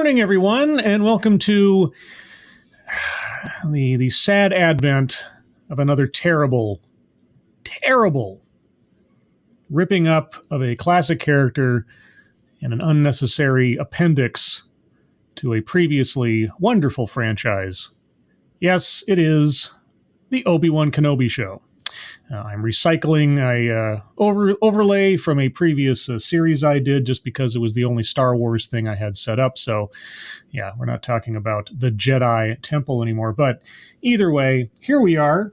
morning, everyone, and welcome to the sad advent of another terrible ripping up of a classic character and an unnecessary appendix to a previously wonderful franchise. Yes, it is the Obi-Wan Kenobi show. I'm recycling a overlay from a previous series I did just because it was the only Star Wars thing I had set up. So, yeah, we're not talking about the Jedi Temple anymore. But either way, here we are.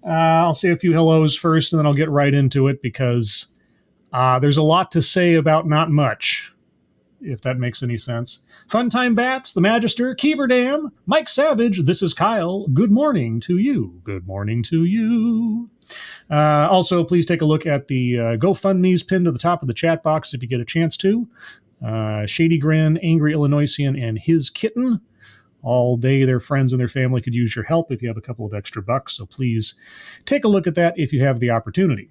I'll say a few hellos first, and then I'll get right into it because there's a lot to say about not much, if that makes any sense. Funtime Bats, the Magister, Keeverdam, Mike Savage, this is Kyle. Good morning to you. Good morning to you. Also, please take a look at the GoFundMe's pinned to the top of the chat box if you get a chance to. Shady Grin, Angry Illinoisian, and His Kitten. All they, their friends, and their family could use your help if you have a couple of extra bucks. So please take a look at that if you have the opportunity.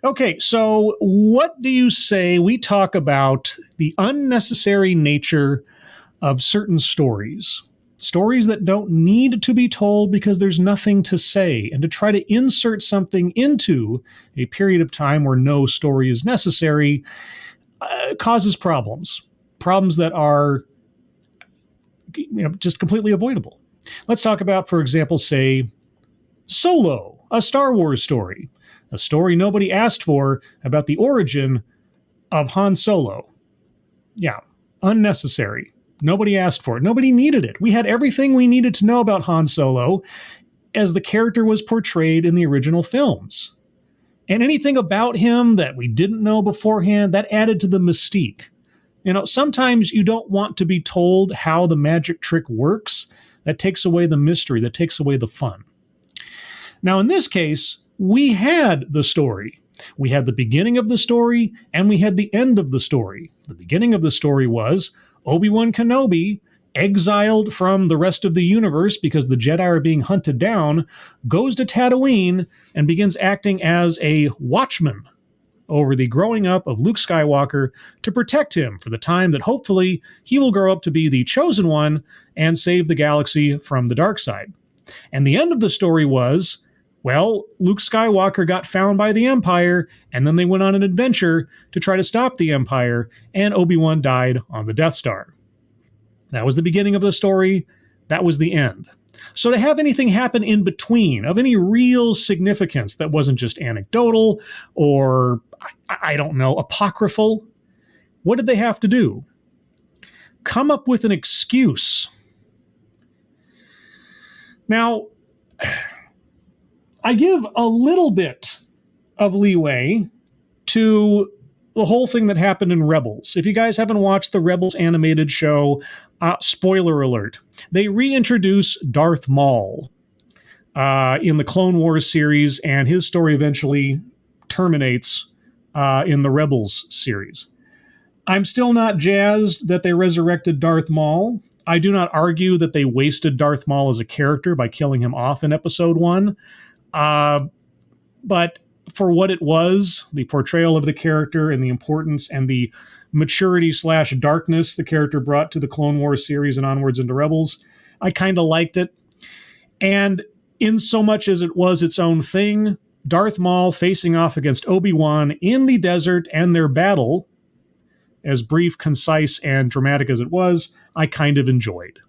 Okay, so what do you say we talk about the unnecessary nature of certain stories? Stories that don't need to be told because there's nothing to say, and to try to insert something into a period of time where no story is necessary causes problems. Problems that are just completely avoidable. Let's talk about, for example, say, Solo, a Star Wars story. A story nobody asked for about the origin of Han Solo. Yeah, unnecessary. Nobody asked for it. Nobody needed it. We had everything we needed to know about Han Solo as the character was portrayed in the original films. And anything about him that we didn't know beforehand, that added to the mystique. You know, sometimes you don't want to be told how the magic trick works. That takes away the mystery. That takes away the fun. Now, in this case, we had the story. We had the beginning of the story, and we had the end of the story. The beginning of the story was Obi-Wan Kenobi, exiled from the rest of the universe because the Jedi are being hunted down, goes to Tatooine and begins acting as a watchman over the growing up of Luke Skywalker to protect him for the time that hopefully he will grow up to be the chosen one and save the galaxy from the dark side. And the end of the story was, well, Luke Skywalker got found by the Empire, and then they went on an adventure to try to stop the Empire, and Obi-Wan died on the Death Star. That was the beginning of the story. That was the end. So to have anything happen in between of any real significance that wasn't just anecdotal or, I don't know, apocryphal, what did they have to do? Come up with an excuse. Now, I give a little bit of leeway to the whole thing that happened in Rebels. If you guys haven't watched the Rebels animated show, spoiler alert, they reintroduce Darth Maul in the Clone Wars series, and his story eventually terminates in the Rebels series. I'm still not jazzed that they resurrected Darth Maul. I do not argue that they wasted Darth Maul as a character by killing him off in Episode 1. But for what it was, the portrayal of the character and the importance and the maturity/darkness the character brought to the Clone Wars series and onwards into Rebels, I kind of liked it. And in so much as it was its own thing, Darth Maul facing off against Obi-Wan in the desert and their battle, as brief, concise, and dramatic as it was, I kind of enjoyed.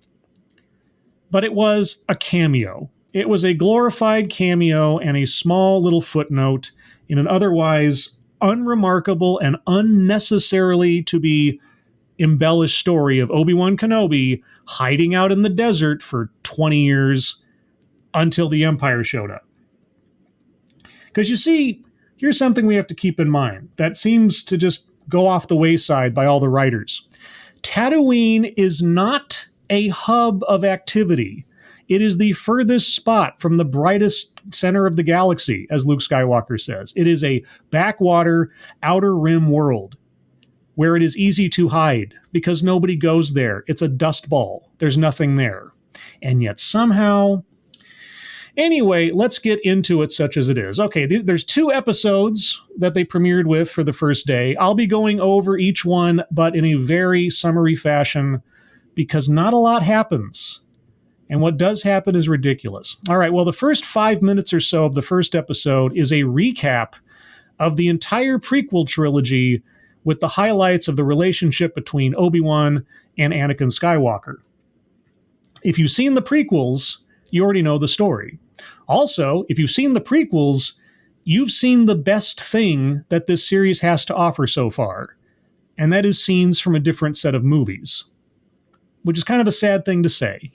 But it was a cameo. It was a glorified cameo and a small little footnote in an otherwise unremarkable and unnecessarily to be embellished story of Obi-Wan Kenobi hiding out in the desert for 20 years until the Empire showed up. Because you see, here's something we have to keep in mind that seems to just go off the wayside by all the writers. Tatooine is not a hub of activity. It is the furthest spot from the brightest center of the galaxy, as Luke Skywalker says. It is a backwater, outer rim world where it is easy to hide because nobody goes there. It's a dust ball. There's nothing there. And yet somehow... Anyway, let's get into it such as it is. Okay, there's 2 episodes that they premiered with for the first day. I'll be going over each one, but in a very summary fashion because not a lot happens. And what does happen is ridiculous. All right, well, the first 5 minutes or so of the first episode is a recap of the entire prequel trilogy with the highlights of the relationship between Obi-Wan and Anakin Skywalker. If you've seen the prequels, you already know the story. Also, if you've seen the prequels, you've seen the best thing that this series has to offer so far, and that is scenes from a different set of movies, which is kind of a sad thing to say.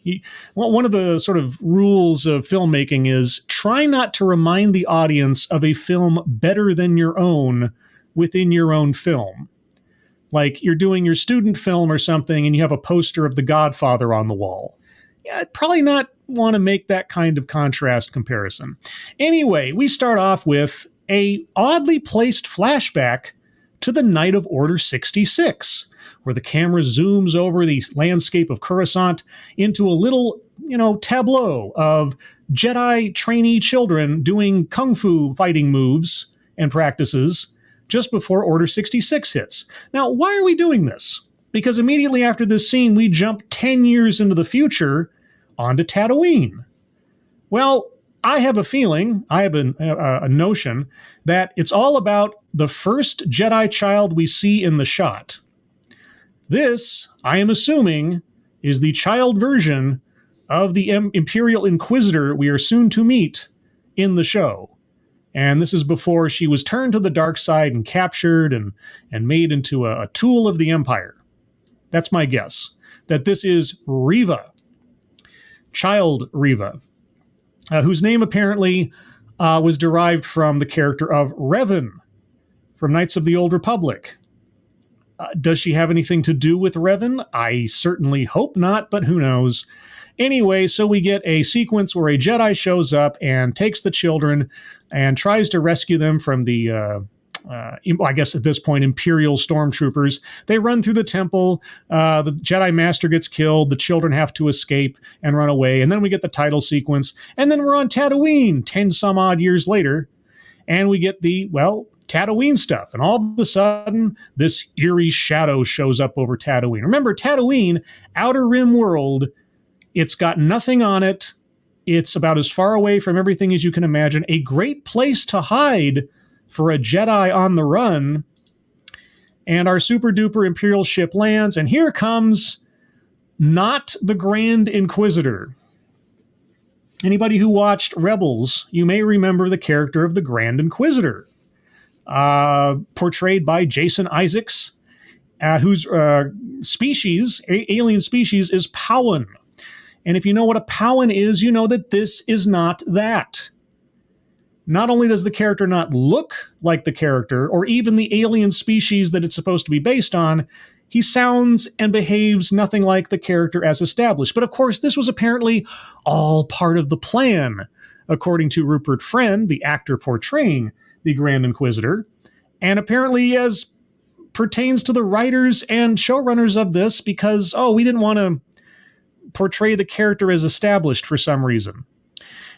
One of the sort of rules of filmmaking is try not to remind the audience of a film better than your own within your own film. Like you're doing your student film or something and you have a poster of The Godfather on the wall. Yeah, I'd probably not want to make that kind of contrast comparison. Anyway, we start off with a oddly placed flashback to the night of Order 66, where the camera zooms over the landscape of Coruscant into a little, tableau of Jedi trainee children doing kung fu fighting moves and practices just before Order 66 hits. Now, why are we doing this? Because immediately after this scene, we jump 10 years into the future onto Tatooine. Well, I have a feeling, I have a notion, that it's all about the first Jedi child we see in the shot. This, I am assuming, is the child version of the Imperial Inquisitor we are soon to meet in the show. And this is before she was turned to the dark side and captured and made into a tool of the Empire. That's my guess. That this is Reva, child Reva, whose name apparently was derived from the character of Revan from Knights of the Old Republic. Does she have anything to do with Revan? I certainly hope not, but who knows? Anyway, so we get a sequence where a Jedi shows up and takes the children and tries to rescue them from the, I guess at this point, Imperial stormtroopers. They run through the temple. The Jedi Master gets killed. The children have to escape and run away. And then we get the title sequence. And then we're on Tatooine 10 some odd years later. And we get the, Tatooine stuff. And all of a sudden, this eerie shadow shows up over Tatooine. Remember, Tatooine, Outer Rim world, it's got nothing on it. It's about as far away from everything as you can imagine. A great place to hide for a Jedi on the run. And our super duper Imperial ship lands. And here comes not the Grand Inquisitor. Anybody who watched Rebels, you may remember the character of the Grand Inquisitor, portrayed by Jason Isaacs, whose species, alien species, is Powan. And if you know what a Powan is, you know that this is not that. Not only does the character not look like the character, or even the alien species that it's supposed to be based on, he sounds and behaves nothing like the character as established. But of course, this was apparently all part of the plan, according to Rupert Friend, the actor portraying the Grand Inquisitor, and apparently as pertains to the writers and showrunners of this, because, we didn't want to portray the character as established for some reason.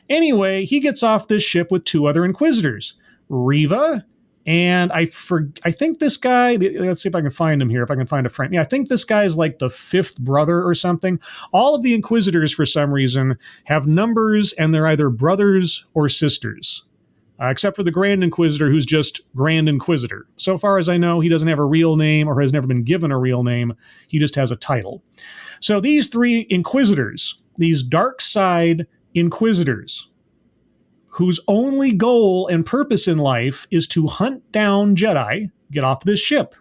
Anyway, he gets off this ship with two other Inquisitors, Reva, and I think this guy, let's see if I can find him here, if I can find a frame. Yeah, I think this guy is like the fifth brother or something. All of the Inquisitors, for some reason, have numbers, and they're either brothers or sisters. Except for the Grand Inquisitor, who's just Grand Inquisitor. So far as I know, he doesn't have a real name or has never been given a real name. He just has a title. So these three Inquisitors, these dark side Inquisitors, whose only goal and purpose in life is to hunt down Jedi, get off this ship.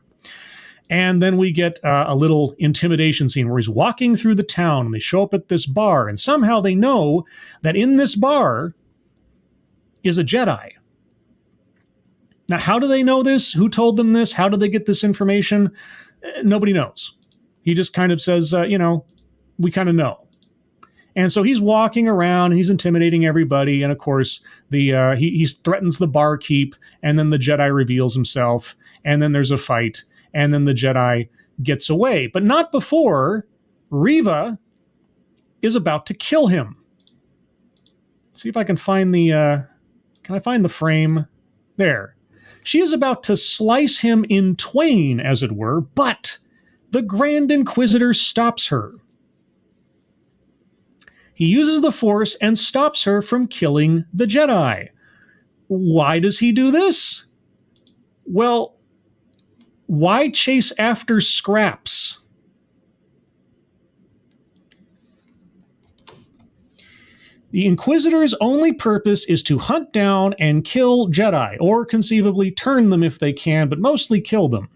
And then we get a little intimidation scene where he's walking through the town and they show up at this bar, and somehow they know that in this bar is a Jedi. Now, how do they know this? Who told them this? How did they get this information? Nobody knows. He just kind of says, we kind of know. And so he's walking around, he's intimidating everybody, and of course, he threatens the barkeep, and then the Jedi reveals himself, and then there's a fight, and then the Jedi gets away. But not before Reva is about to kill him. Let's see if I can find can I find the frame? There. She is about to slice him in twain, as it were, but the Grand Inquisitor stops her. He uses the Force and stops her from killing the Jedi. Why does he do this? Well, why chase after scraps? The Inquisitors' only purpose is to hunt down and kill Jedi, or conceivably turn them if they can, but mostly kill them.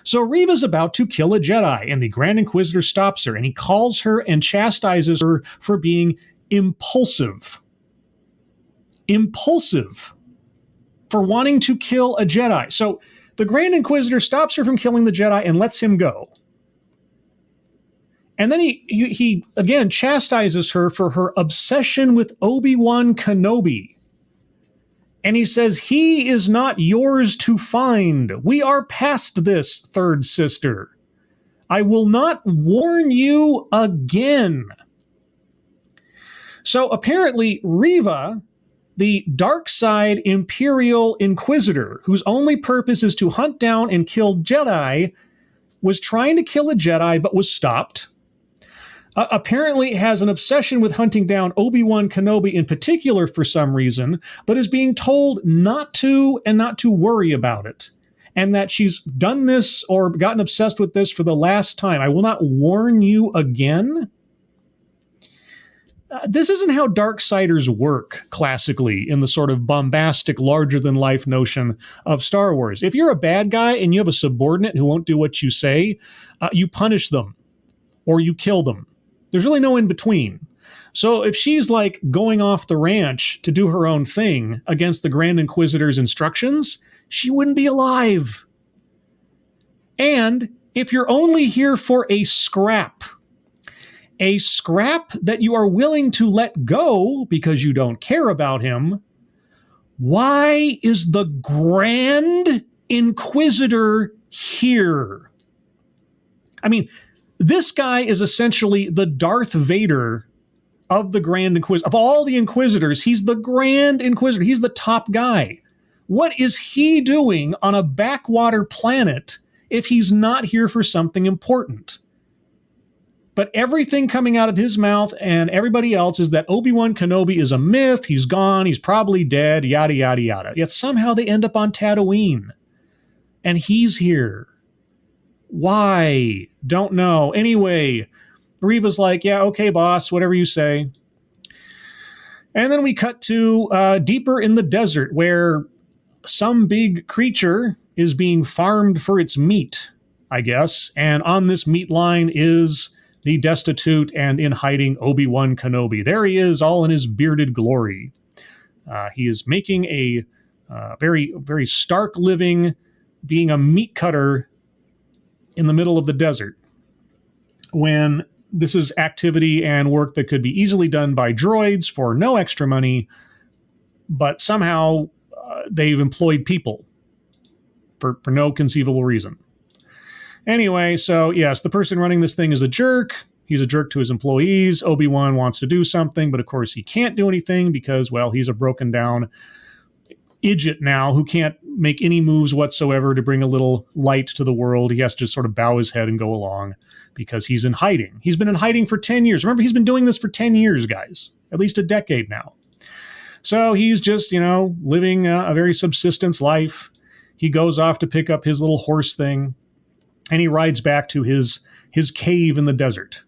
So Reva's about to kill a Jedi, and the Grand Inquisitor stops her, and he calls her and chastises her for being impulsive. Impulsive. For wanting to kill a Jedi. So the Grand Inquisitor stops her from killing the Jedi and lets him go. And then he again chastises her for her obsession with Obi-Wan Kenobi. And he says, he is not yours to find. We are past this, third sister. I will not warn you again. So apparently Reva, the dark side Imperial Inquisitor, whose only purpose is to hunt down and kill Jedi, was trying to kill a Jedi but was stopped. Apparently has an obsession with hunting down Obi-Wan Kenobi in particular for some reason, but is being told not to and not to worry about it. And that she's done this or gotten obsessed with this for the last time. I will not warn you again. This isn't how Darksiders work classically in the sort of bombastic, larger-than-life notion of Star Wars. If you're a bad guy and you have a subordinate who won't do what you say, you punish them or you kill them. There's really no in-between. So if she's like going off the ranch to do her own thing against the Grand Inquisitor's instructions, she wouldn't be alive. And if you're only here for a scrap that you are willing to let go because you don't care about him, why is the Grand Inquisitor here? I mean, this guy is essentially the Darth Vader of the Grand Inquisitor. Of all the Inquisitors, he's the Grand Inquisitor. He's the top guy. What is he doing on a backwater planet if he's not here for something important? But everything coming out of his mouth and everybody else is that Obi-Wan Kenobi is a myth, he's gone, he's probably dead, yada, yada, yada. Yet somehow they end up on Tatooine. And he's here. Why? Don't know. Anyway, Reva's like, yeah, okay, boss, whatever you say. And then we cut to deeper in the desert where some big creature is being farmed for its meat, I guess. And on this meat line is the destitute and in hiding Obi-Wan Kenobi. There he is, all in his bearded glory. He is making a very, very stark living, being a meat cutter in the middle of the desert, when this is activity and work that could be easily done by droids for no extra money, but somehow they've employed people for no conceivable reason. Anyway, so yes, the person running this thing is a jerk. He's a jerk to his employees. Obi-Wan wants to do something, but of course he can't do anything because, well, he's a broken down idiot now who can't make any moves whatsoever to bring a little light to the world. He has to sort of bow his head and go along because he's in hiding. He's been in hiding for 10 years. Remember, he's been doing this for 10 years, guys. At least a decade now. So he's just, living a very subsistence life. He goes off to pick up his little horse thing, and he rides back to his cave in the desert.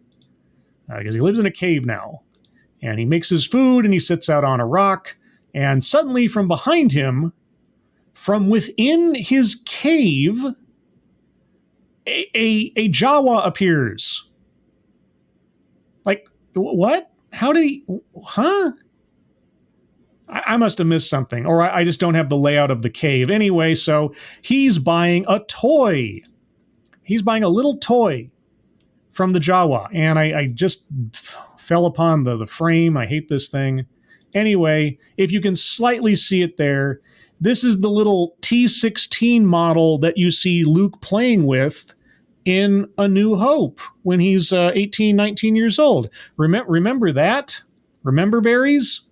Because he lives in a cave now. And he makes his food, and he sits out on a rock. And suddenly from behind him, from within his cave, a Jawa appears. Like, what? How did he... Huh? I must have missed something. Or I just don't have the layout of the cave. Anyway, so he's buying a toy. He's buying a little toy from the Jawa. And I just fell upon the frame. I hate this thing. Anyway, if you can slightly see it there, this is the little T-16 model that you see Luke playing with in A New Hope when he's 18, 19 years old. Remember that? Remember berries?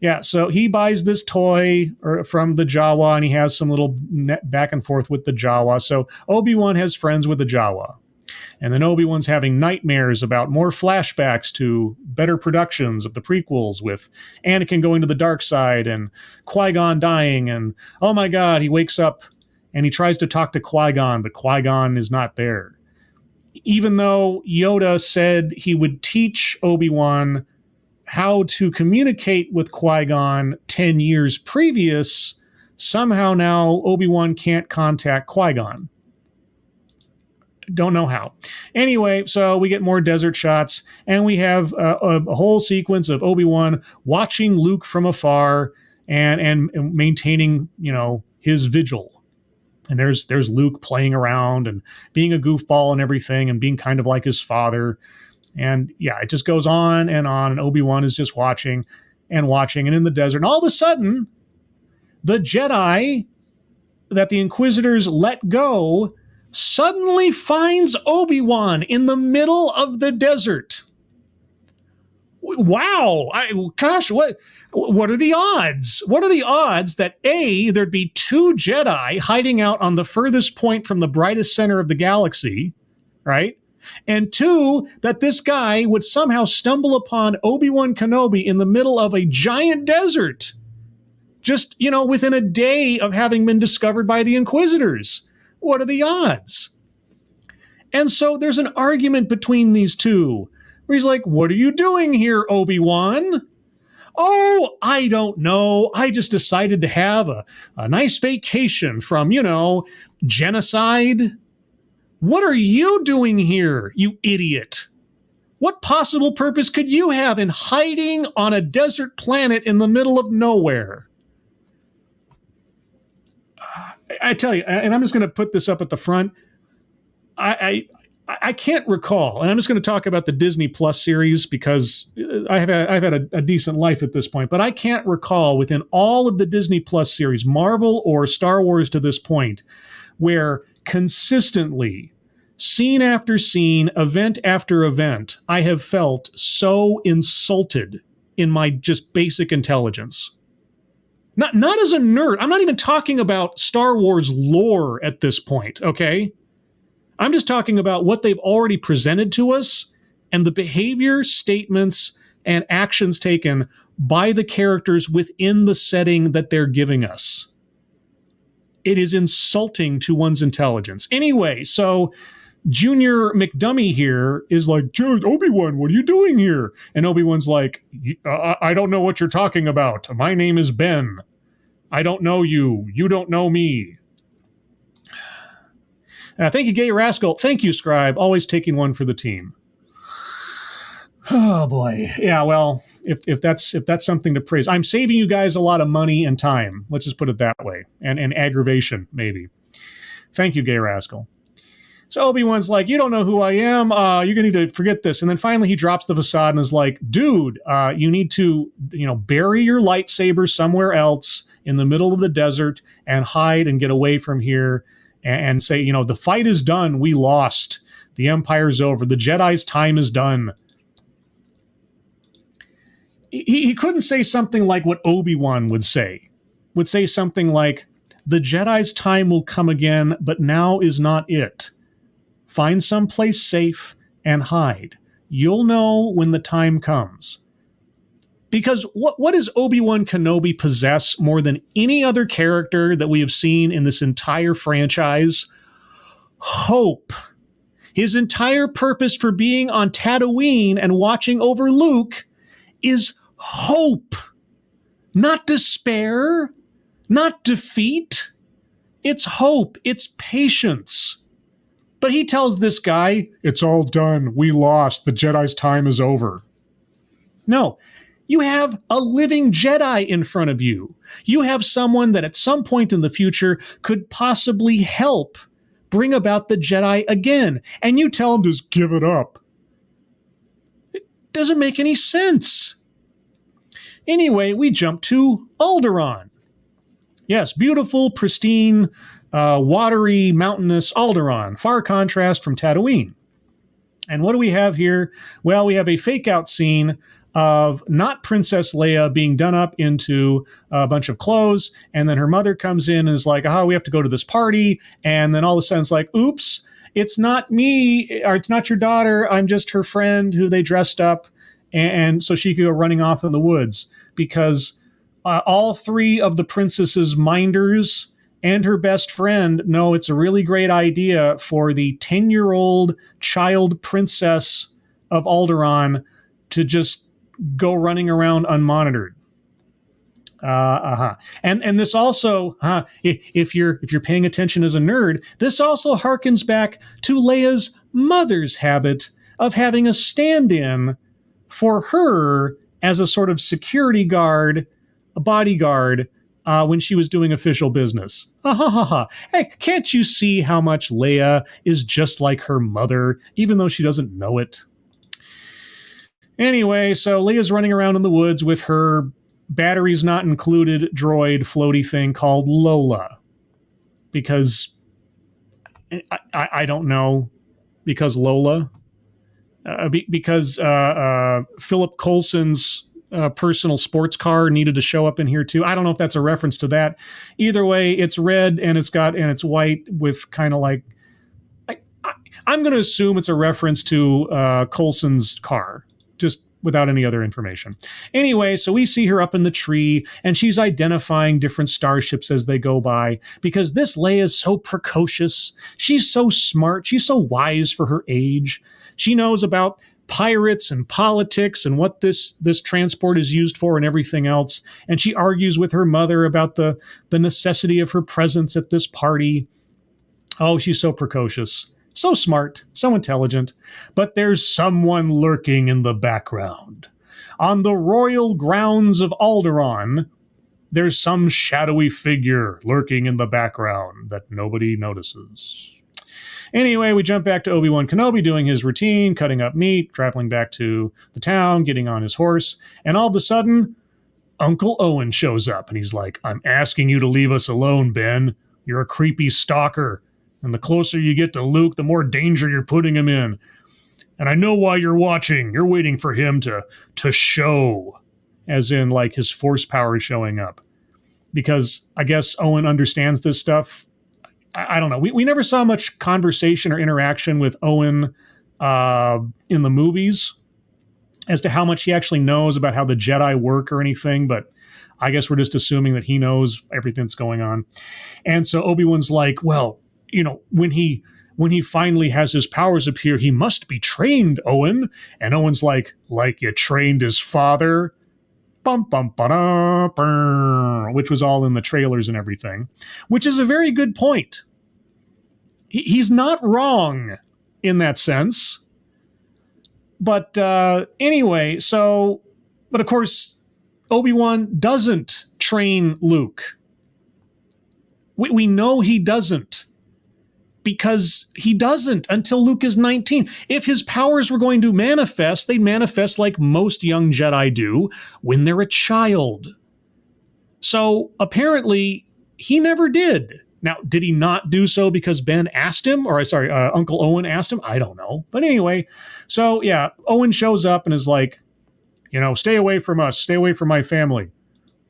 Yeah, so he buys this toy from the Jawa, and he has some little back and forth with the Jawa. So Obi-Wan has friends with the Jawa. And then Obi-Wan's having nightmares about more flashbacks to better productions of the prequels with Anakin going to the dark side and Qui-Gon dying. And, oh my God, he wakes up and he tries to talk to Qui-Gon, but Qui-Gon is not there. Even though Yoda said he would teach Obi-Wan how to communicate with Qui-Gon 10 years previous, somehow now Obi-Wan can't contact Qui-Gon. Don't know how. Anyway, so we get more desert shots, and we have a whole sequence of Obi-Wan watching Luke from afar and maintaining, his vigil. And there's Luke playing around and being a goofball and everything and being kind of like his father. And yeah, it just goes on, and Obi-Wan is just watching and watching. And in the desert, and all of a sudden, the Jedi that the Inquisitors let go suddenly finds Obi-Wan in the middle of the desert. Wow. Gosh, what are the odds? What are the odds that A, there'd be two Jedi hiding out on the furthest point from the brightest center of the galaxy, right? And two, that this guy would somehow stumble upon Obi-Wan Kenobi in the middle of a giant desert, just, within a day of having been discovered by the Inquisitors. What are the odds? And so there's an argument between these two, where he's like, what are you doing here, Obi-Wan? Oh, I don't know. I just decided to have a nice vacation from, genocide. What are you doing here, you idiot? What possible purpose could you have in hiding on a desert planet in the middle of nowhere? I tell you, and I'm just going to put this up at the front. I can't recall, and I'm just going to talk about the Disney Plus series because I've had a decent life at this point, but I can't recall within all of the Disney Plus series, Marvel or Star Wars to this point, where consistently, scene after scene, event after event, I have felt so insulted in my just basic intelligence. Not as a nerd. I'm not even talking about Star Wars lore at this point, okay? I'm just talking about what they've already presented to us and the behavior, statements, and actions taken by the characters within the setting that they're giving us. It is insulting to one's intelligence. Anyway, so Junior McDummy here is like, Obi-Wan, what are you doing here? And Obi-Wan's like, I don't know what you're talking about. My name is Ben. I don't know you. You don't know me. Thank you, Gay Rascal. Thank you, Scribe. Always taking one for the team. Oh boy. Yeah, well, if that's something to praise. I'm saving you guys a lot of money and time. Let's just put it that way. And aggravation, maybe. Thank you, Gay Rascal. So Obi-Wan's like, you don't know who I am. You're going to need to forget this. And then finally he drops the facade and is like, dude, you need to, bury your lightsaber somewhere else in the middle of the desert and hide and get away from here and say, the fight is done. We lost. The Empire's over. The Jedi's time is done. He couldn't say something like what Obi-Wan would say. Would say something like, the Jedi's time will come again, but now is not it. Find someplace safe and hide. You'll know when the time comes. Because what does Obi-Wan Kenobi possess more than any other character that we have seen in this entire franchise? Hope. His entire purpose for being on Tatooine and watching over Luke is hope. Not despair, not defeat. It's hope. It's patience. But he tells this guy, it's all done. We lost. The Jedi's time is over. No. You have a living Jedi in front of you. You have someone that at some point in the future could possibly help bring about the Jedi again. And you tell him to just give it up. It doesn't make any sense. Anyway, we jump to Alderaan. Yes, beautiful, pristine, watery, mountainous Alderaan. Far contrast from Tatooine. And what do we have here? Well, we have a fake-out scene of not Princess Leia being done up into a bunch of clothes, and then her mother comes in and is like, we have to go to this party, and then all of a sudden it's like, oops, it's not me, or it's not your daughter. I'm just her friend who they dressed up. And so she could go running off in the woods because all three of the princess's minders and her best friend know it's a really great idea for the 10-year-old child princess of Alderaan to just go running around unmonitored. And this also, if you're paying attention as a nerd, this also harkens back to Leia's mother's habit of having a stand-in for her as a sort of security guard, a bodyguard, when she was doing official business. Hey, can't you see how much Leia is just like her mother, even though she doesn't know it? Anyway, so Leia's running around in the woods with her batteries not included droid floaty thing called Lola. Because, I don't know, because Lola? Because Philip Coulson's personal sports car needed to show up in here too. I don't know if that's a reference to that. Either way, it's red and it's white with kind of like, I'm going to assume it's a reference to Coulson's car, just without any other information. Anyway, so we see her up in the tree and she's identifying different starships as they go by because this Leia is so precocious. She's so smart. She's so wise for her age. She knows about pirates and politics and what this transport is used for and everything else. And she argues with her mother about the necessity of her presence at this party. Oh, she's so precocious, so smart, so intelligent. But there's someone lurking in the background. On the royal grounds of Alderaan, there's some shadowy figure lurking in the background that nobody notices. Anyway, we jump back to Obi-Wan Kenobi doing his routine, cutting up meat, traveling back to the town, getting on his horse, and all of a sudden, Uncle Owen shows up, and he's like, I'm asking you to leave us alone, Ben. You're a creepy stalker, and the closer you get to Luke, the more danger you're putting him in. And I know why you're watching. You're waiting for him to show, as in, like, his force power showing up. Because I guess Owen understands this stuff. I don't know. We never saw much conversation or interaction with Owen in the movies as to how much he actually knows about how the Jedi work or anything, but I guess we're just assuming that he knows everything that's going on. And so Obi-Wan's like, well, you know, when he finally has his powers appear, he must be trained, Owen. And Owen's like you trained his father? Bum, bum, ba-da, which was all in the trailers and everything, which is a very good point. He's not wrong in that sense. But anyway, but of course, Obi-Wan doesn't train Luke. We know he doesn't. Because he doesn't until Luke is 19. If his powers were going to manifest, they'd manifest like most young Jedi do when they're a child. So apparently, he never did. Now, did he not do so because Ben asked him? Or sorry, Uncle Owen asked him? I don't know. But anyway, so yeah, Owen shows up and is like, you know, stay away from us, stay away from my family,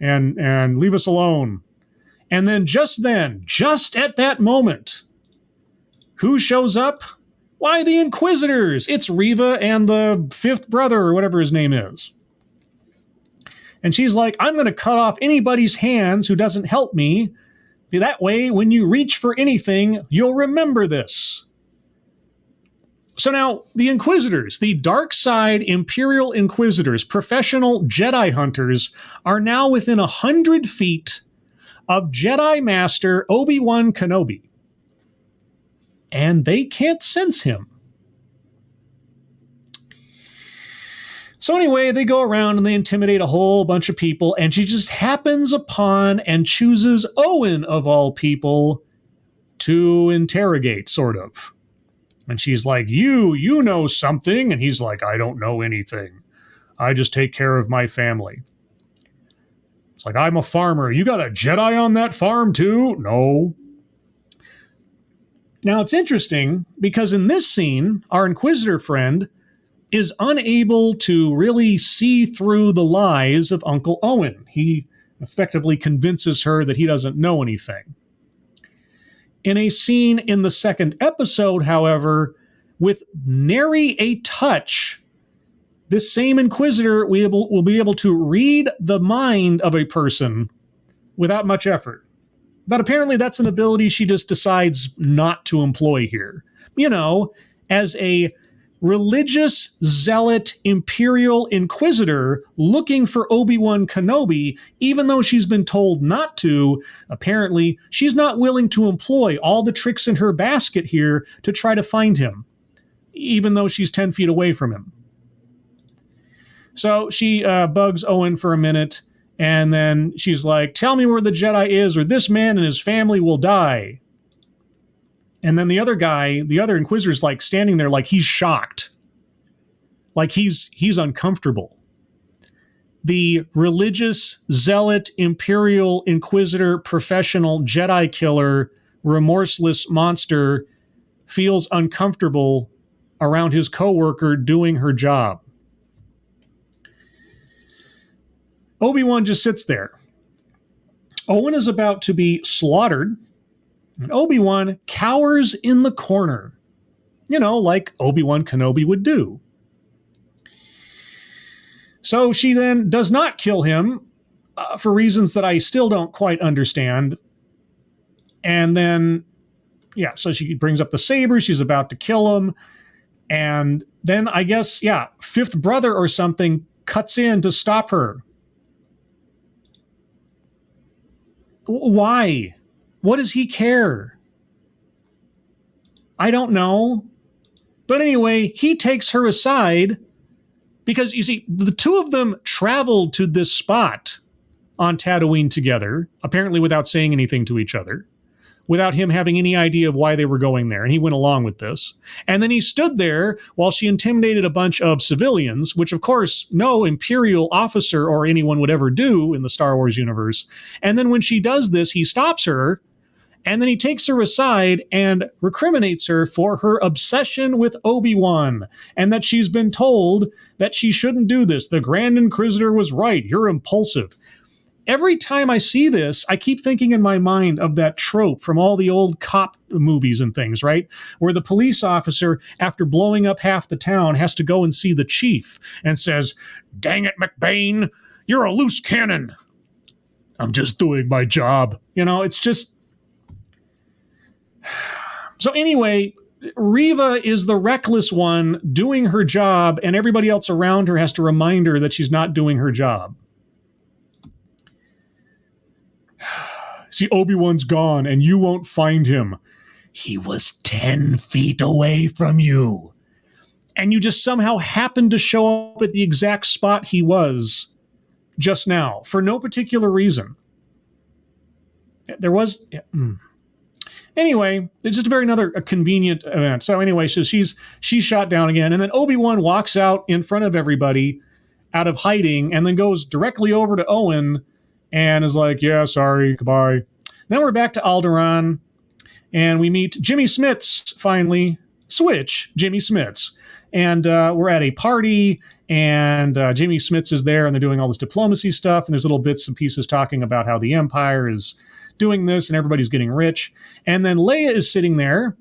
and leave us alone. And then, just at that moment, who shows up? Why, the Inquisitors. It's Reva and the fifth brother, or whatever his name is. And she's like, I'm going to cut off anybody's hands who doesn't help me. That way, when you reach for anything, you'll remember this. So now, the Inquisitors, the dark side Imperial Inquisitors, professional Jedi hunters, are now within 100 feet of Jedi Master Obi-Wan Kenobi. And they can't sense him. So anyway, they go around and they intimidate a whole bunch of people, and she just happens upon and chooses Owen, of all people, to interrogate, sort of. And she's like, you know something. And he's like, I don't know anything. I just take care of my family. It's like, I'm a farmer. You got a Jedi on that farm too? No. Now, it's interesting because in this scene, our Inquisitor friend is unable to really see through the lies of Uncle Owen. He effectively convinces her that he doesn't know anything. In a scene in the second episode, however, with nary a touch, this same Inquisitor will be able to read the mind of a person without much effort. But apparently that's an ability she just decides not to employ here. You know, as a religious zealot Imperial Inquisitor looking for Obi-Wan Kenobi, even though she's been told not to, apparently she's not willing to employ all the tricks in her basket here to try to find him, even though she's 10 feet away from him. So she bugs Owen for a minute, and then she's like, tell me where the Jedi is, or this man and his family will die. And then the other guy, the other Inquisitor's like standing there like he's shocked. Like he's uncomfortable. The religious, zealot, Imperial Inquisitor, professional Jedi killer, remorseless monster feels uncomfortable around his coworker doing her job. Obi-Wan just sits there. Owen is about to be slaughtered, and Obi-Wan cowers in the corner. You know, like Obi-Wan Kenobi would do. So she then does not kill him for reasons that I still don't quite understand. And then, yeah, so she brings up the saber. She's about to kill him. And then I guess, yeah, fifth brother or something cuts in to stop her. Why? What does he care? I don't know. But anyway, he takes her aside because, you see, the two of them traveled to this spot on Tatooine together, apparently without saying anything to each other, without him having any idea of why they were going there. And he went along with this. And then he stood there while she intimidated a bunch of civilians, which, of course, no Imperial officer or anyone would ever do in the Star Wars universe. And then when she does this, he stops her, and then he takes her aside and recriminates her for her obsession with Obi-Wan, and that she's been told that she shouldn't do this. The Grand Inquisitor was right. You're impulsive. Every time I see this, I keep thinking in my mind of that trope from all the old cop movies and things, right? Where the police officer, after blowing up half the town, has to go and see the chief and says, "Dang it, McBain, you're a loose cannon. I'm just doing my job." You know, it's just... So anyway, Reva is the reckless one doing her job, and everybody else around her has to remind her that she's not doing her job. See, Obi-Wan's gone, and you won't find him. He was 10 feet away from you. And you just somehow happened to show up at the exact spot he was just now, for no particular reason. There was... Anyway, it's just a convenient event. So anyway, so she's shot down again, and then Obi-Wan walks out in front of everybody out of hiding, and then goes directly over to Owen and is like, "Yeah, sorry, goodbye." Then we're back to Alderaan, and we meet Jimmy Smits finally. Switch Jimmy Smits, and we're at a party, and Jimmy Smits is there, and they're doing all this diplomacy stuff, and there's little bits and pieces talking about how the Empire is doing this and everybody's getting rich. And then Leia is sitting there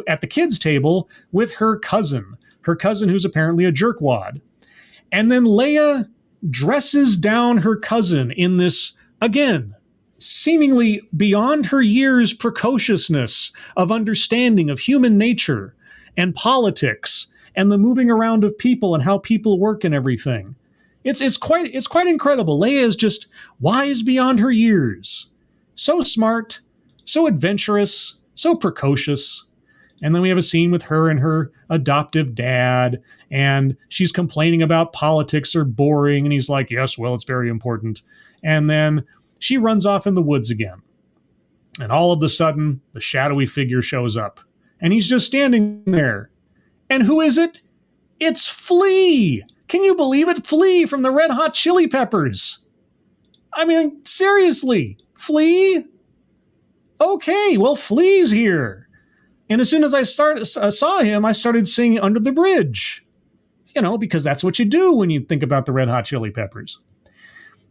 at the kids' table with her cousin who's apparently a jerkwad. And then Leia dresses down her cousin in this, again, seemingly beyond her years precociousness of understanding of human nature and politics and the moving around of people and how people work and everything. It's quite incredible. Leia is just wise beyond her years. So smart, so adventurous, so precocious. And then we have a scene with her and her adoptive dad, and she's complaining about politics are boring, and he's like, "Yes, well, it's very important." And then she runs off in the woods again. And all of a sudden, the shadowy figure shows up, and he's just standing there. And who is it? It's Flea! Can you believe it? Flea from the Red Hot Chili Peppers. I mean, seriously, Flea? Okay, well, Flea's here. And as soon as I saw him, I started singing Under the Bridge. You know, because that's what you do when you think about the Red Hot Chili Peppers.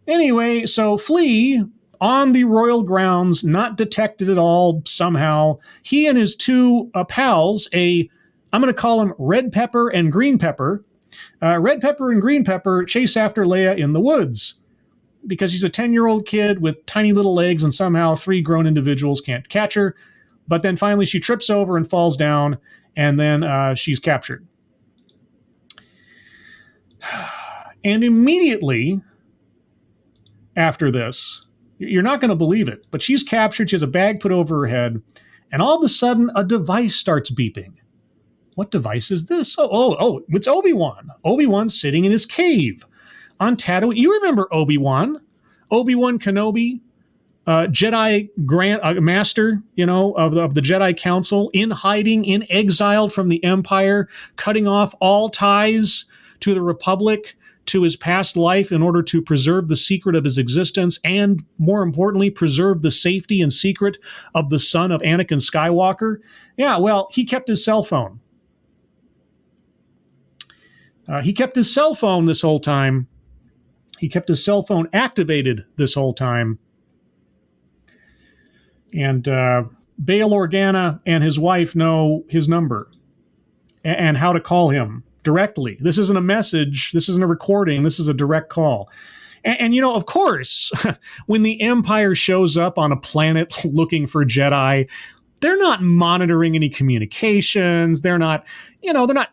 Anyway, so Flea, on the royal grounds, not detected at all somehow. He and his two pals, I'm going to call them Red Pepper and Green Pepper. Red Pepper and Green Pepper chase after Leia in the woods because she's a 10-year-old kid with tiny little legs, and somehow three grown individuals can't catch her. But then finally she trips over and falls down, and then she's captured. And immediately after this, you're not going to believe it, but she's captured. She has a bag put over her head, and all of a sudden a device starts beeping. What device is this? Oh, it's Obi-Wan. Obi-Wan's sitting in his cave on Tatooine. You remember Obi-Wan? Obi-Wan Kenobi, Jedi Master, of the Jedi Council, in hiding, exiled from the Empire, cutting off all ties to the Republic, to his past life, in order to preserve the secret of his existence, and more importantly, preserve the safety and secret of the son of Anakin Skywalker. Yeah, well, he kept his cell phone. He kept his cell phone this whole time. He kept his cell phone activated this whole time. And Bail Organa and his wife know his number and how to call him directly. This isn't a message. This isn't a recording. This is a direct call. And of course, when the Empire shows up on a planet looking for Jedi, they're not monitoring any communications. They're not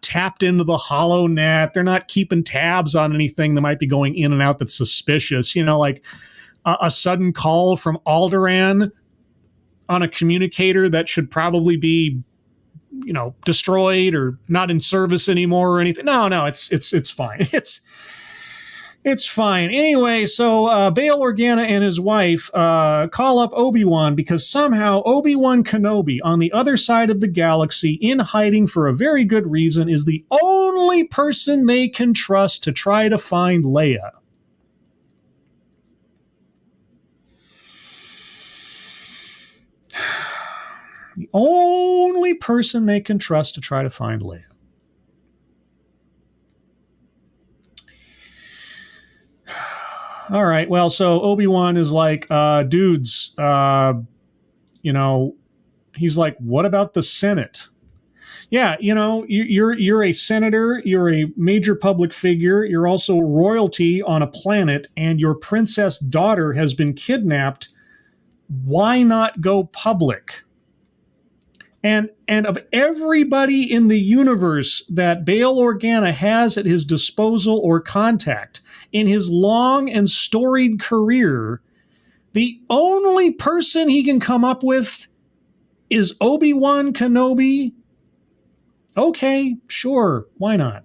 tapped into the HoloNet. They're not keeping tabs on anything that might be going in and out that's suspicious. Like a sudden call from Alderaan on a communicator that should probably be destroyed or not in service anymore or anything. No, it's fine. It's fine. Anyway, so Bail Organa and his wife call up Obi-Wan because somehow Obi-Wan Kenobi, on the other side of the galaxy, in hiding for a very good reason, is the only person they can trust to try to find Leia. The only person they can trust to try to find Leia. All right. Well, so Obi-Wan is like, dudes, he's like, what about the Senate? Yeah, you're a senator, you're a major public figure, you're also royalty on a planet, and your princess daughter has been kidnapped. Why not go public? And of everybody in the universe that Bail Organa has at his disposal or contact in his long and storied career, the only person he can come up with is Obi-Wan Kenobi. Okay, sure, why not?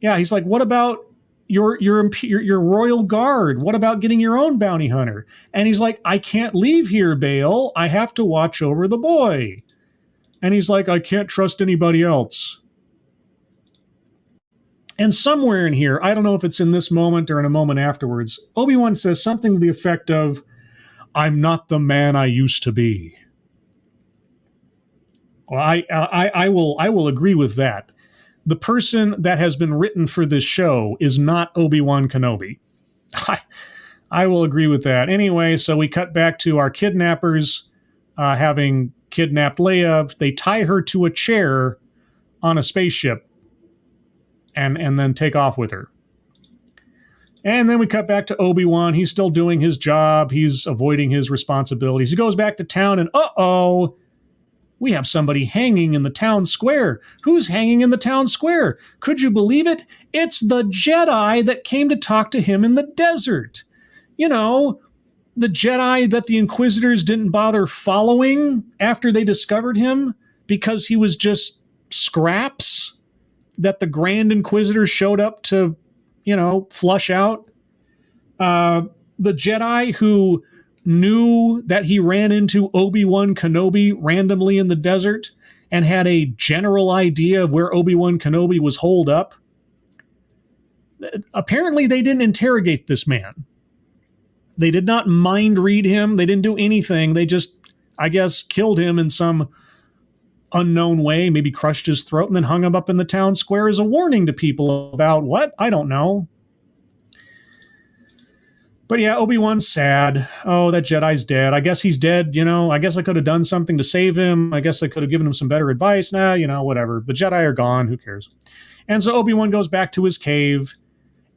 Yeah, he's like, what about your royal guard? What about getting your own bounty hunter? And he's like, I can't leave here, Bail. I have to watch over the boy. And he's like, I can't trust anybody else. And somewhere in here, I don't know if it's in this moment or in a moment afterwards, Obi-Wan says something to the effect of, I'm not the man I used to be. Well, I will agree with that. The person that has been written for this show is not Obi-Wan Kenobi. I will agree with that. Anyway, so we cut back to our kidnappers having kidnapped Leia. They tie her to a chair on a spaceship and then take off with her. And then we cut back to Obi-Wan. He's still doing his job. He's avoiding his responsibilities. He goes back to town and we have somebody hanging in the town square. Who's hanging in the town square? Could you believe it? It's the Jedi that came to talk to him in the desert. The Jedi that the Inquisitors didn't bother following after they discovered him because he was just scraps that the Grand Inquisitor showed up to, flush out. The Jedi who knew that he ran into Obi-Wan Kenobi randomly in the desert and had a general idea of where Obi-Wan Kenobi was holed up. Apparently, they didn't interrogate this man. They did not mind read him. They didn't do anything. They just, I guess, killed him in some unknown way, maybe crushed his throat, and then hung him up in the town square as a warning to people about what? I don't know. But yeah, Obi-Wan's sad. Oh, that Jedi's dead. I guess he's dead, I guess I could have done something to save him. I guess I could have given him some better advice. Nah, whatever. The Jedi are gone. Who cares? And so Obi-Wan goes back to his cave.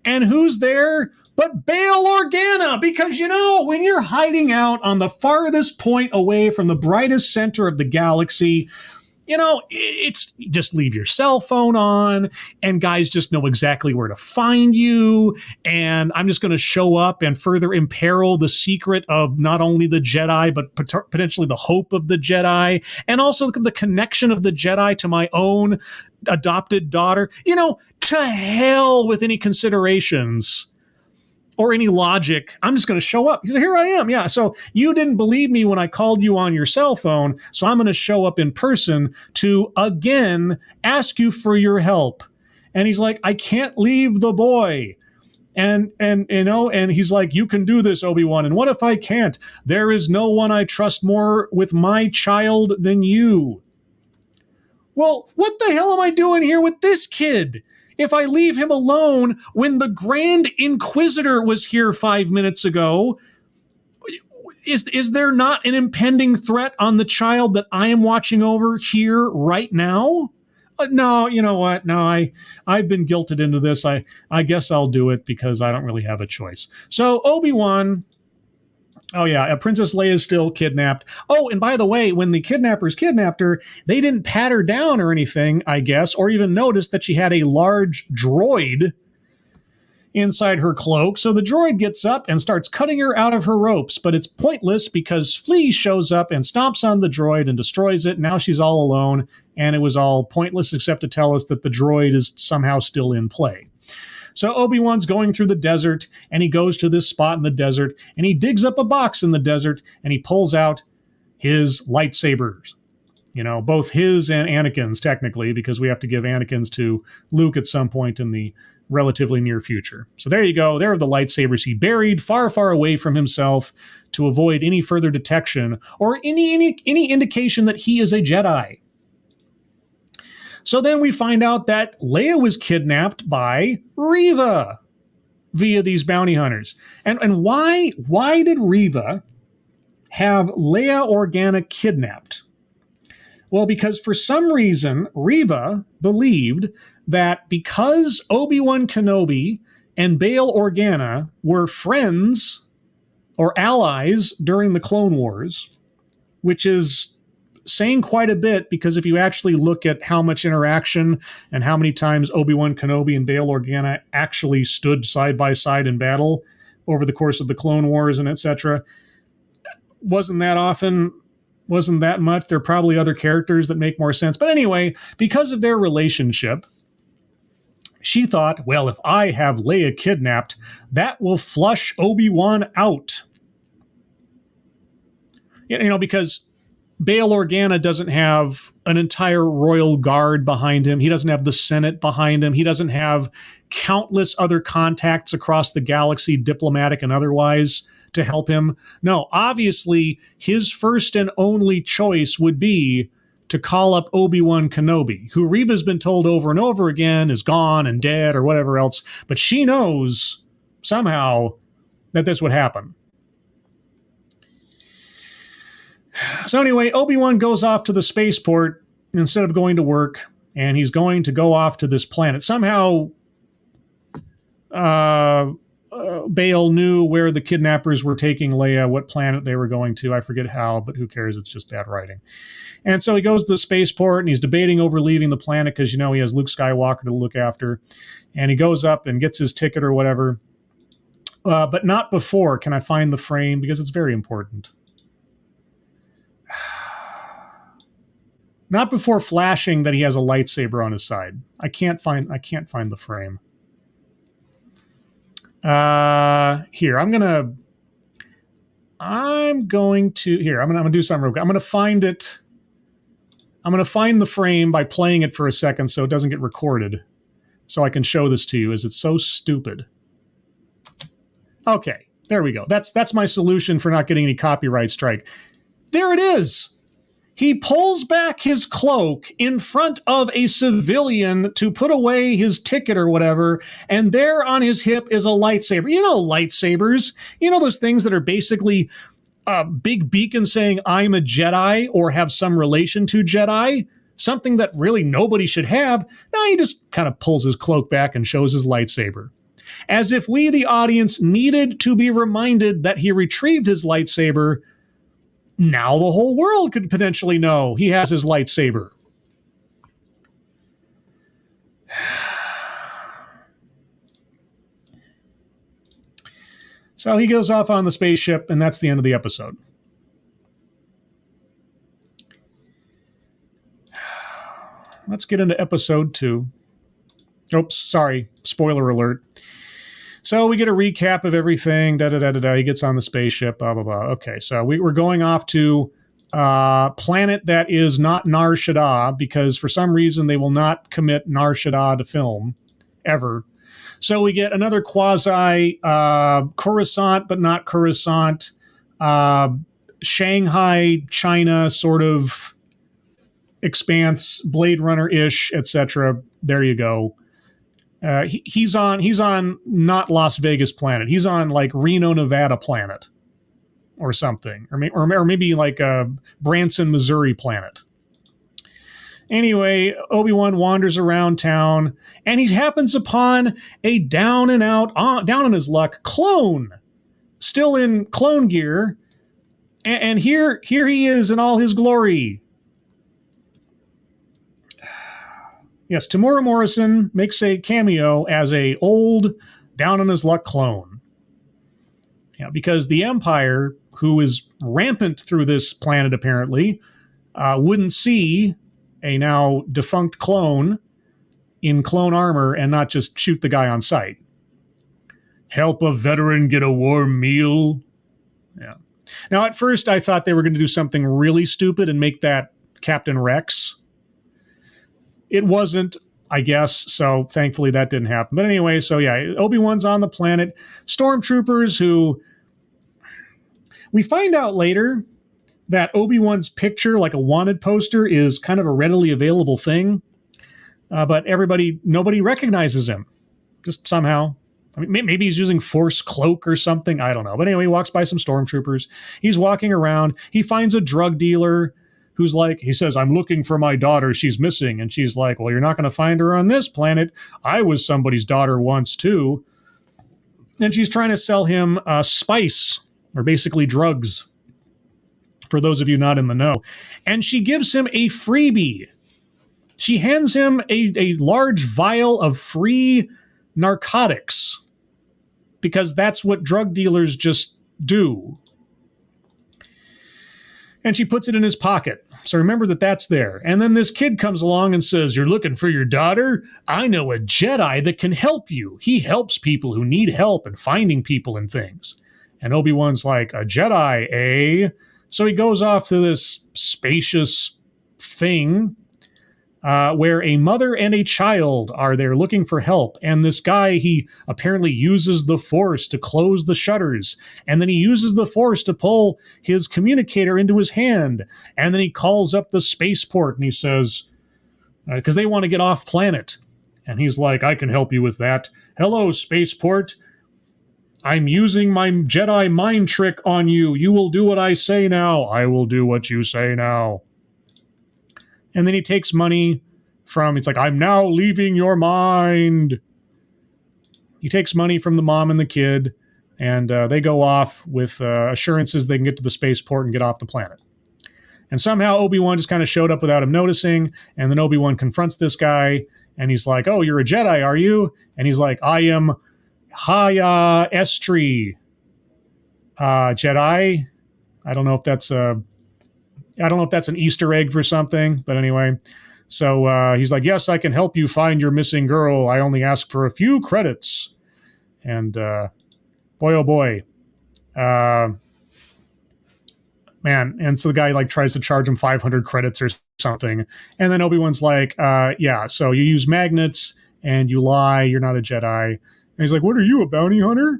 And who's there but Bail Organa? Because, when you're hiding out on the farthest point away from the brightest center of the galaxy, it's just leave your cell phone on and guys just know exactly where to find you. And I'm just going to show up and further imperil the secret of not only the Jedi, but potentially the hope of the Jedi and also the connection of the Jedi to my own adopted daughter. To hell with any considerations or any logic. I'm just going to show up. Here I am. Yeah. So you didn't believe me when I called you on your cell phone. So I'm going to show up in person to again ask you for your help. And he's like, I can't leave the boy. And he's like, you can do this, Obi-Wan. And what if I can't? There is no one I trust more with my child than you. Well, what the hell am I doing here with this kid? If I leave him alone when the Grand Inquisitor was here 5 minutes ago, is there not an impending threat on the child that I am watching over here right now? No, you know what? No, I've been guilted into this. I guess I'll do it because I don't really have a choice. So Obi-Wan... Oh, yeah, Princess Leia is still kidnapped. Oh, and by the way, when the kidnappers kidnapped her, they didn't pat her down or anything, I guess, or even notice that she had a large droid inside her cloak. So the droid gets up and starts cutting her out of her ropes, but it's pointless because Flea shows up and stomps on the droid and destroys it. Now she's all alone, and it was all pointless except to tell us that the droid is somehow still in play. So Obi-Wan's going through the desert, and he goes to this spot in the desert, and he digs up a box in the desert, and he pulls out his lightsabers. Both his and Anakin's, technically, because we have to give Anakin's to Luke at some point in the relatively near future. So there you go. There are the lightsabers he buried far, far away from himself to avoid any further detection or any indication that he is a Jedi. So then we find out that Leia was kidnapped by Reva via these bounty hunters. And why did Reva have Leia Organa kidnapped? Well, because for some reason, Reva believed that because Obi-Wan Kenobi and Bail Organa were friends or allies during the Clone Wars, which is saying quite a bit, because if you actually look at how much interaction and how many times Obi-Wan Kenobi and Bail Organa actually stood side by side in battle over the course of the Clone Wars and etc., wasn't that often, wasn't that much. There are probably other characters that make more sense. But anyway, because of their relationship, she thought, well, if I have Leia kidnapped, that will flush Obi-Wan out. Because Bail Organa doesn't have an entire royal guard behind him. He doesn't have the Senate behind him. He doesn't have countless other contacts across the galaxy, diplomatic and otherwise, to help him. No, obviously, his first and only choice would be to call up Obi-Wan Kenobi, who Reva's been told over and over again is gone and dead or whatever else. But she knows somehow that this would happen. So anyway, Obi-Wan goes off to the spaceport instead of going to work, and he's going to go off to this planet. Somehow, Bail knew where the kidnappers were taking Leia, what planet they were going to. I forget how, but who cares? It's just bad writing. And so he goes to the spaceport, and he's debating over leaving the planet because, he has Luke Skywalker to look after. And he goes up and gets his ticket or whatever. But not before. Can I find the frame? Because it's very important. Not before flashing that he has a lightsaber on his side. I can't find the frame. Here, I'm gonna do something real quick. I'm gonna find it. I'm gonna find the frame by playing it for a second so it doesn't get recorded, so I can show this to you, as it's so stupid. Okay, there we go. That's my solution for not getting any copyright strike. There it is. He pulls back his cloak in front of a civilian to put away his ticket or whatever, and there on his hip is a lightsaber. You know lightsabers. You know those things that are basically a big beacon saying, I'm a Jedi, or have some relation to Jedi, something that really nobody should have. Now he just kind of pulls his cloak back and shows his lightsaber. As if we, the audience, needed to be reminded that he retrieved his lightsaber. Now the whole world could potentially know he has his lightsaber. So he goes off on the spaceship, and that's the end of the episode. Let's get into episode 2. Oops, sorry. Spoiler alert. So we get a recap of everything. He gets on the spaceship, blah, blah, blah. Okay, so we're going off to a planet that is not Nar Shaddaa, because for some reason they will not commit Nar Shaddaa to film, ever. So we get another quasi Coruscant, but not Coruscant, Shanghai, China sort of expanse, Blade Runner-ish, etc. There you go. He's on not Las Vegas planet. He's on like Reno, Nevada planet, or something, or maybe like a Branson, Missouri planet. Anyway, Obi-Wan wanders around town, and he happens upon a down on his luck clone, still in clone gear, and here he is in all his glory. Yes, Tamura Morrison makes a cameo as a old, down-on-his-luck clone. Yeah, because the Empire, who is rampant through this planet apparently, wouldn't see a now defunct clone in clone armor and not just shoot the guy on sight. Help a veteran get a warm meal. Yeah. Now, at first, I thought they were going to do something really stupid and make that Captain Rex. It wasn't, I guess, so thankfully that didn't happen. But anyway, so yeah, Obi-Wan's on the planet. Stormtroopers who... We find out later that Obi-Wan's picture, like a wanted poster, is kind of a readily available thing. But nobody recognizes him. Just somehow. I mean, maybe he's using Force Cloak or something. I don't know. But anyway, he walks by some stormtroopers. He's walking around. He finds a drug dealer who's like, he says, I'm looking for my daughter. She's missing. And she's like, well, you're not going to find her on this planet. I was somebody's daughter once, too. And she's trying to sell him spice, or basically drugs, for those of you not in the know. And she gives him a freebie. She hands him a large vial of free narcotics, because that's what drug dealers just do. And she puts it in his pocket. So remember that that's there. And then this kid comes along and says, you're looking for your daughter? I know a Jedi that can help you. He helps people who need help and finding people and things. And Obi-Wan's like, a Jedi, eh? So he goes off to this spacious thing where a mother and a child are there looking for help. And this guy, he apparently uses the Force to close the shutters. And then he uses the Force to pull his communicator into his hand. And then he calls up the spaceport and he says, because they want to get off planet. And he's like, I can help you with that. Hello, spaceport. I'm using my Jedi mind trick on you. You will do what I say now. I will do what you say now. And then he takes money from, it's like, I'm now leaving your mind. He takes money from the mom and the kid, and they go off with assurances they can get to the spaceport and get off the planet. And somehow Obi-Wan just kind of showed up without him noticing, and then Obi-Wan confronts this guy, and he's like, oh, you're a Jedi, are you? And he's like, I am Haya Estri Jedi. I don't know if that's an Easter egg for something, but anyway. So he's like, yes, I can help you find your missing girl. I only ask for a few credits. And boy, oh boy. Man, and so the guy like tries to charge him 500 credits or something. And then Obi-Wan's like, yeah, so you use magnets and you lie. You're not a Jedi. And he's like, what are you, a bounty hunter?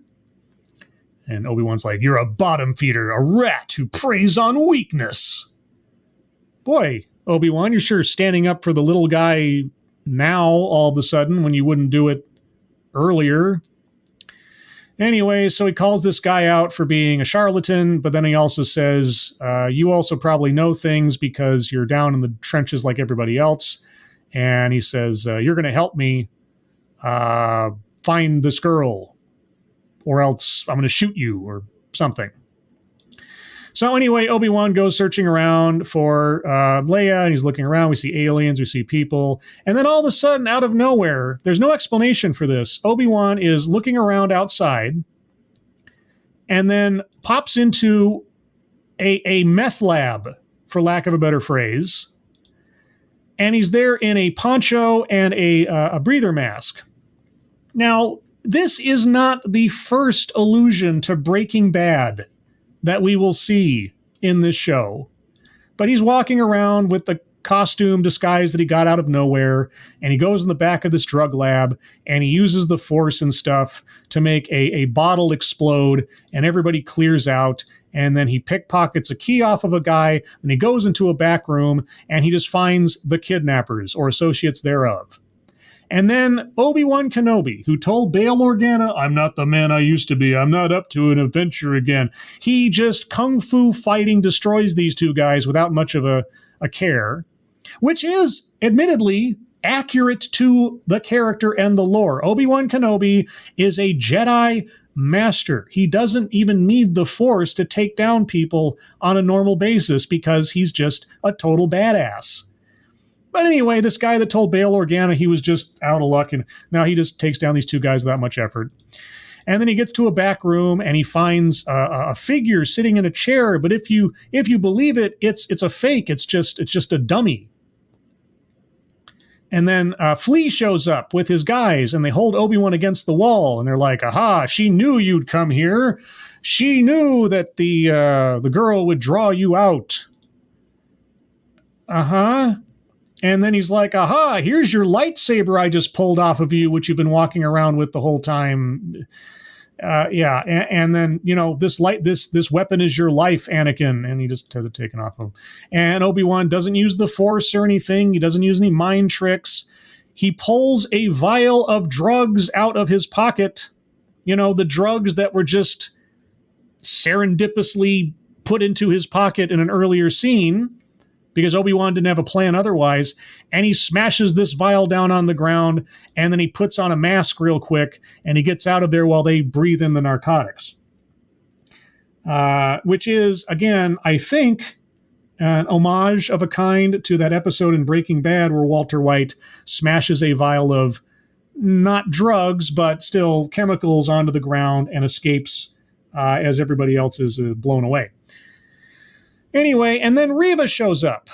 And Obi-Wan's like, you're a bottom feeder, a rat who preys on weakness. Boy, Obi-Wan, you're sure standing up for the little guy now all of a sudden when you wouldn't do it earlier. Anyway, so he calls this guy out for being a charlatan, but then he also says, you also probably know things because you're down in the trenches like everybody else. And he says, you're going to help me find this girl, or else I'm going to shoot you or something. So anyway, Obi-Wan goes searching around for Leia, and he's looking around. We see aliens, we see people. And then all of a sudden, out of nowhere, there's no explanation for this. Obi-Wan is looking around outside and then pops into a meth lab, for lack of a better phrase. And he's there in a poncho and a breather mask. Now, this is not the first allusion to Breaking Bad that we will see in this show. But he's walking around with the costume disguise that he got out of nowhere, and he goes in the back of this drug lab, and he uses the Force and stuff to make a bottle explode, and everybody clears out, and then he pickpockets a key off of a guy, and he goes into a back room, and he just finds the kidnappers, or associates thereof. And then Obi-Wan Kenobi, who told Bail Organa, I'm not the man I used to be. I'm not up to an adventure again. He just kung fu fighting destroys these two guys without much of a care, which is admittedly accurate to the character and the lore. Obi-Wan Kenobi is a Jedi master. He doesn't even need the Force to take down people on a normal basis because he's just a total badass. But anyway, this guy that told Bail Organa he was just out of luck, and now he just takes down these two guys without much effort. And then he gets to a back room and he finds a figure sitting in a chair. But if you believe it, it's a fake. It's just a dummy. And then Flea shows up with his guys, and they hold Obi-Wan against the wall, and they're like, "Aha! She knew you'd come here. She knew that the girl would draw you out." Uh-huh. And then he's like, aha, here's your lightsaber I just pulled off of you, which you've been walking around with the whole time. And then, this weapon is your life, Anakin. And he just has it taken off of him. And Obi-Wan doesn't use the Force or anything. He doesn't use any mind tricks. He pulls a vial of drugs out of his pocket. The drugs that were just serendipitously put into his pocket in an earlier scene, because Obi-Wan didn't have a plan otherwise, and he smashes this vial down on the ground, and then he puts on a mask real quick, and he gets out of there while they breathe in the narcotics. Which is, again, I think, an homage of a kind to that episode in Breaking Bad where Walter White smashes a vial of not drugs, but still chemicals onto the ground and escapes as everybody else is blown away. Anyway, and then Reva shows up,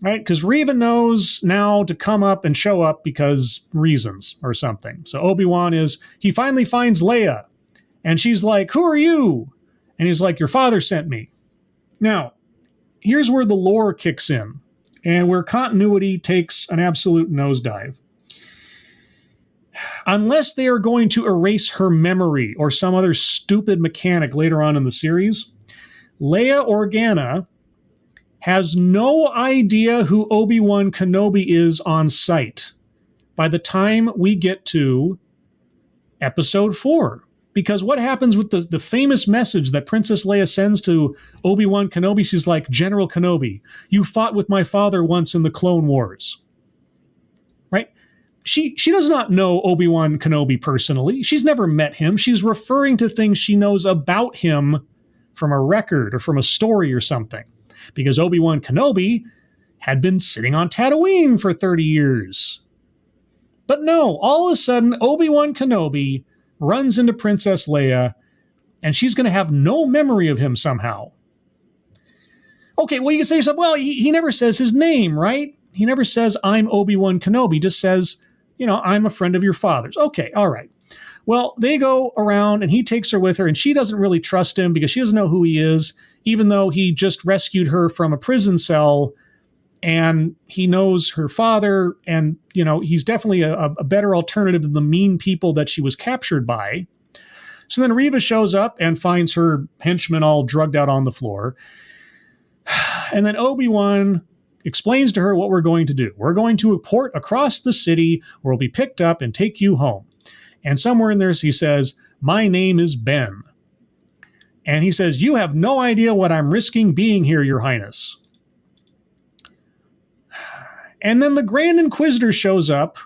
right? Because Reva knows now to come up and show up because reasons or something. So Obi-Wan he finally finds Leia, and she's like, who are you? And he's like, your father sent me. Now, here's where the lore kicks in, and where continuity takes an absolute nosedive. Unless they are going to erase her memory or some other stupid mechanic later on in the series, Leia Organa has no idea who Obi-Wan Kenobi is on sight by the time we get to Episode 4. Because what happens with the famous message that Princess Leia sends to Obi-Wan Kenobi? She's like, General Kenobi, you fought with my father once in the Clone Wars. Right? She does not know Obi-Wan Kenobi personally. She's never met him. She's referring to things she knows about him from a record or from a story or something, because Obi-Wan Kenobi had been sitting on Tatooine for 30 years. But no, all of a sudden, Obi-Wan Kenobi runs into Princess Leia, and she's going to have no memory of him somehow. Okay, well, you can say to yourself, well, he never says his name, right? He never says, I'm Obi-Wan Kenobi. He just says, I'm a friend of your father's. Okay, all right. Well, they go around and he takes her with her, and she doesn't really trust him because she doesn't know who he is, even though he just rescued her from a prison cell and he knows her father, and, he's definitely a better alternative than the mean people that she was captured by. So then Reva shows up and finds her henchmen all drugged out on the floor. And then Obi-Wan explains to her what we're going to do. We're going to port across the city where we'll be picked up and take you home. And somewhere in there, he says, my name is Ben. And he says, you have no idea what I'm risking being here, Your Highness. And then the Grand Inquisitor shows up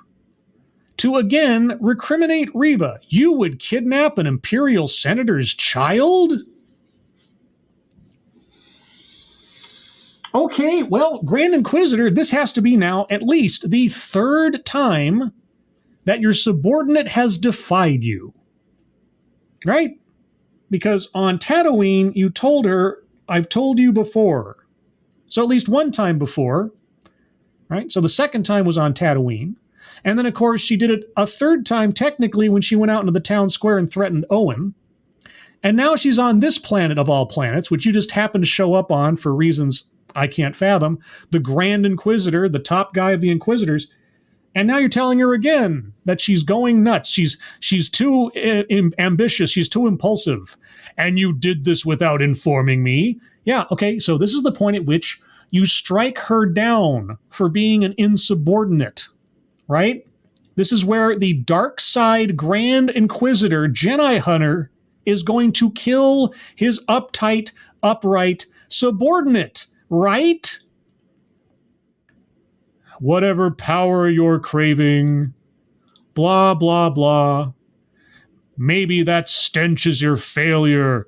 to again recriminate Reva. You would kidnap an Imperial Senator's child? Okay, well, Grand Inquisitor, this has to be now at least the third time that your subordinate has defied you. Right? Because on Tatooine, you told her, I've told you before. So at least one time before. Right? So the second time was on Tatooine. And then, of course, she did it a third time, technically, when she went out into the town square and threatened Owen. And now she's on this planet of all planets, which you just happen to show up on for reasons I can't fathom. The Grand Inquisitor, the top guy of the Inquisitors. And now you're telling her again that she's going nuts. She's too ambitious. She's too impulsive. And you did this without informing me. Yeah, okay, so this is the point at which you strike her down for being an insubordinate. Right? This is where the dark side Grand Inquisitor, Jedi Hunter, is going to kill his uptight, upright subordinate. Right? Whatever power you're craving, blah, blah, blah. Maybe that stench is your failure.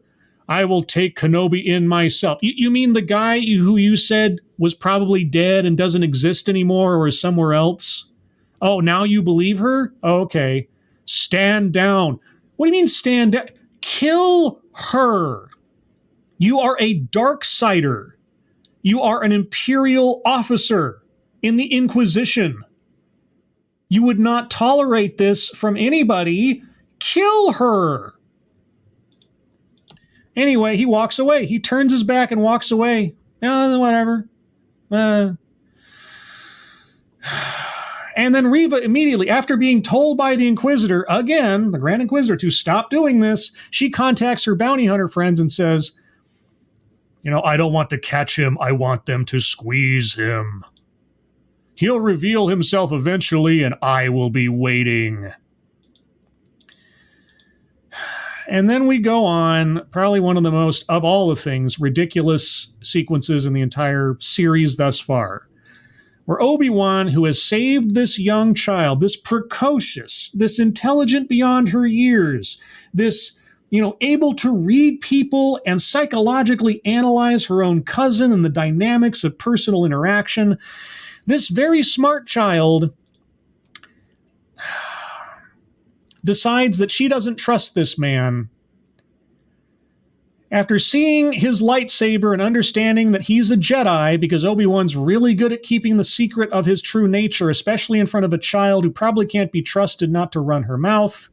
I will take Kenobi in myself. You mean the guy who you said was probably dead and doesn't exist anymore or is somewhere else? Oh, now you believe her? Okay. Stand down. What do you mean stand down? Kill her. You are a Darksider. You are an Imperial officer in the Inquisition. You would not tolerate this from anybody. Kill her. Anyway, he walks away. He turns his back and walks away. Whatever. And then Reva immediately, after being told by the Inquisitor, again, the Grand Inquisitor, to stop doing this, she contacts her bounty hunter friends and says, I don't want to catch him. I want them to squeeze him. He'll reveal himself eventually, and I will be waiting. And then we go on, probably one of the most, of all the things, ridiculous sequences in the entire series thus far. Where Obi-Wan, who has saved this young child, this precocious, this intelligent beyond her years, this, able to read people and psychologically analyze her own cousin and the dynamics of personal interaction, this very smart child decides that she doesn't trust this man. After seeing his lightsaber and understanding that he's a Jedi, because Obi-Wan's really good at keeping the secret of his true nature, especially in front of a child who probably can't be trusted not to run her mouth,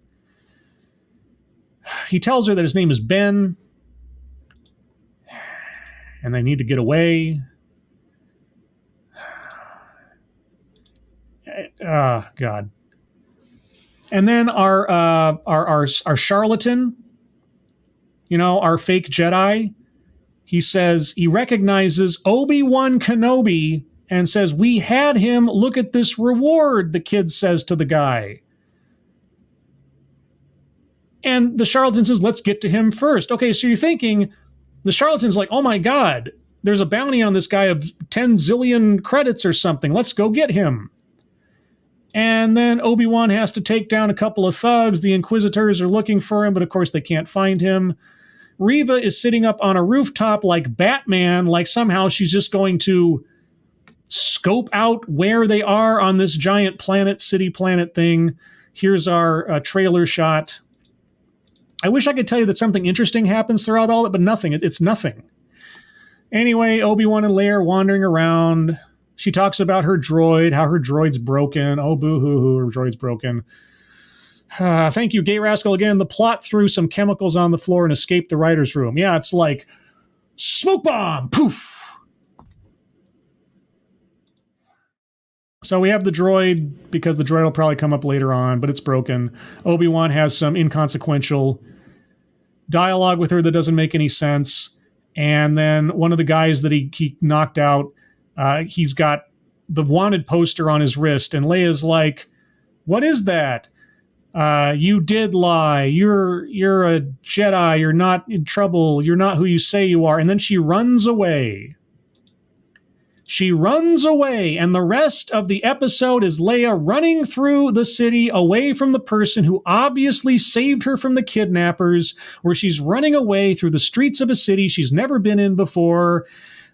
he tells her that his name is Ben, and they need to get away. God. And then our charlatan, our fake Jedi, he says he recognizes Obi-Wan Kenobi and says, we had him, look at this reward, the kid says to the guy. And the charlatan says, let's get to him first. Okay, so you're thinking, the charlatan's like, oh my God, there's a bounty on this guy of 10 zillion credits or something. Let's go get him. And then Obi-Wan has to take down a couple of thugs. The Inquisitors are looking for him, but of course they can't find him. Reva is sitting up on a rooftop like Batman, like somehow she's just going to scope out where they are on this giant planet, city planet thing. Here's our trailer shot. I wish I could tell you that something interesting happens throughout all that, but nothing. It's nothing. Anyway, Obi-Wan and Leia are wandering around. She talks about her droid, how her droid's broken. Oh, boo-hoo-hoo, her droid's broken. Thank you, Gay Rascal. Again, the plot threw some chemicals on the floor and escaped the writer's room. Yeah, it's like, smoke bomb, poof. So we have the droid, because the droid will probably come up later on, but it's broken. Obi-Wan has some inconsequential dialogue with her that doesn't make any sense. And then one of the guys that he knocked out, he's got the wanted poster on his wrist. And Leia's like, what is that? You did lie. You're a Jedi. You're not in trouble. You're not who you say you are. And then she runs away. She runs away, and the rest of the episode is Leia running through the city away from the person who obviously saved her from the kidnappers, where she's running away through the streets of a city she's never been in before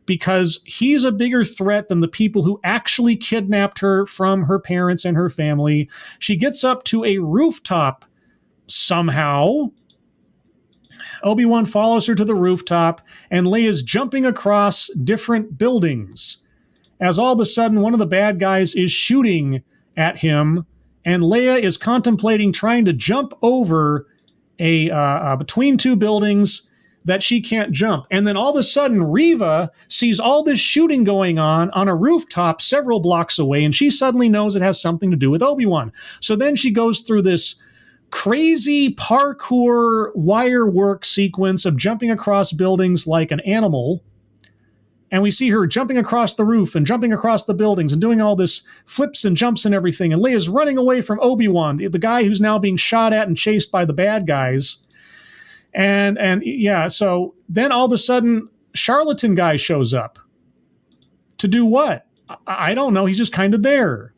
because he's a bigger threat than the people who actually kidnapped her from her parents and her family. She gets up to a rooftop somehow. Obi-Wan follows her to the rooftop, and Leia's jumping across different buildings. As all of a sudden, one of the bad guys is shooting at him, and Leia is contemplating trying to jump over between two buildings that she can't jump. And then all of a sudden, Reva sees all this shooting going on a rooftop several blocks away, and she suddenly knows it has something to do with Obi-Wan. So then she goes through this crazy parkour wire work sequence of jumping across buildings like an animal. And we see her jumping across the roof and jumping across the buildings and doing all this flips and jumps and everything. And Leia's running away from Obi-Wan, the guy who's now being shot at and chased by the bad guys. And yeah, so then all of a sudden, charlatan guy shows up. To do what? I don't know. He's just kind of there.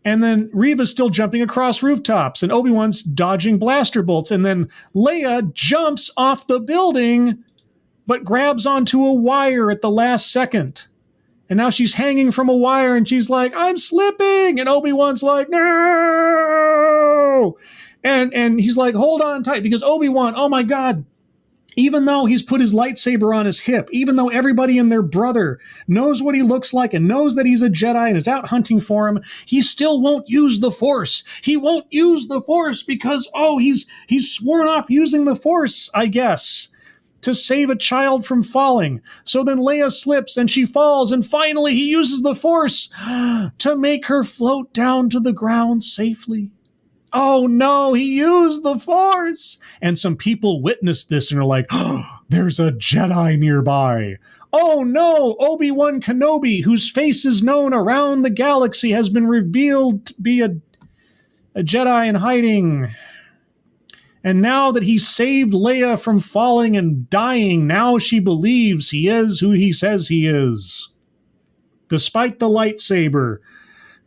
And then Reva's still jumping across rooftops, and Obi-Wan's dodging blaster bolts. And then Leia jumps off the building, but grabs onto a wire at the last second. And now she's hanging from a wire, and she's like, I'm slipping! And Obi-Wan's like, no! And he's like, hold on tight, because Obi-Wan, oh my God, even though he's put his lightsaber on his hip, even though everybody and their brother knows what he looks like and knows that he's a Jedi and is out hunting for him, he still won't use the Force. He won't use the Force because, he's sworn off using the Force, I guess, to save a child from falling. So then Leia slips and she falls, and finally he uses the Force to make her float down to the ground safely. Oh no, he used the Force! And some people witnessed this and are like, oh, there's a Jedi nearby. Oh no, Obi-Wan Kenobi, whose face is known around the galaxy, has been revealed to be a Jedi in hiding. And now that he saved Leia from falling and dying, now she believes he is who he says he is. Despite the lightsaber,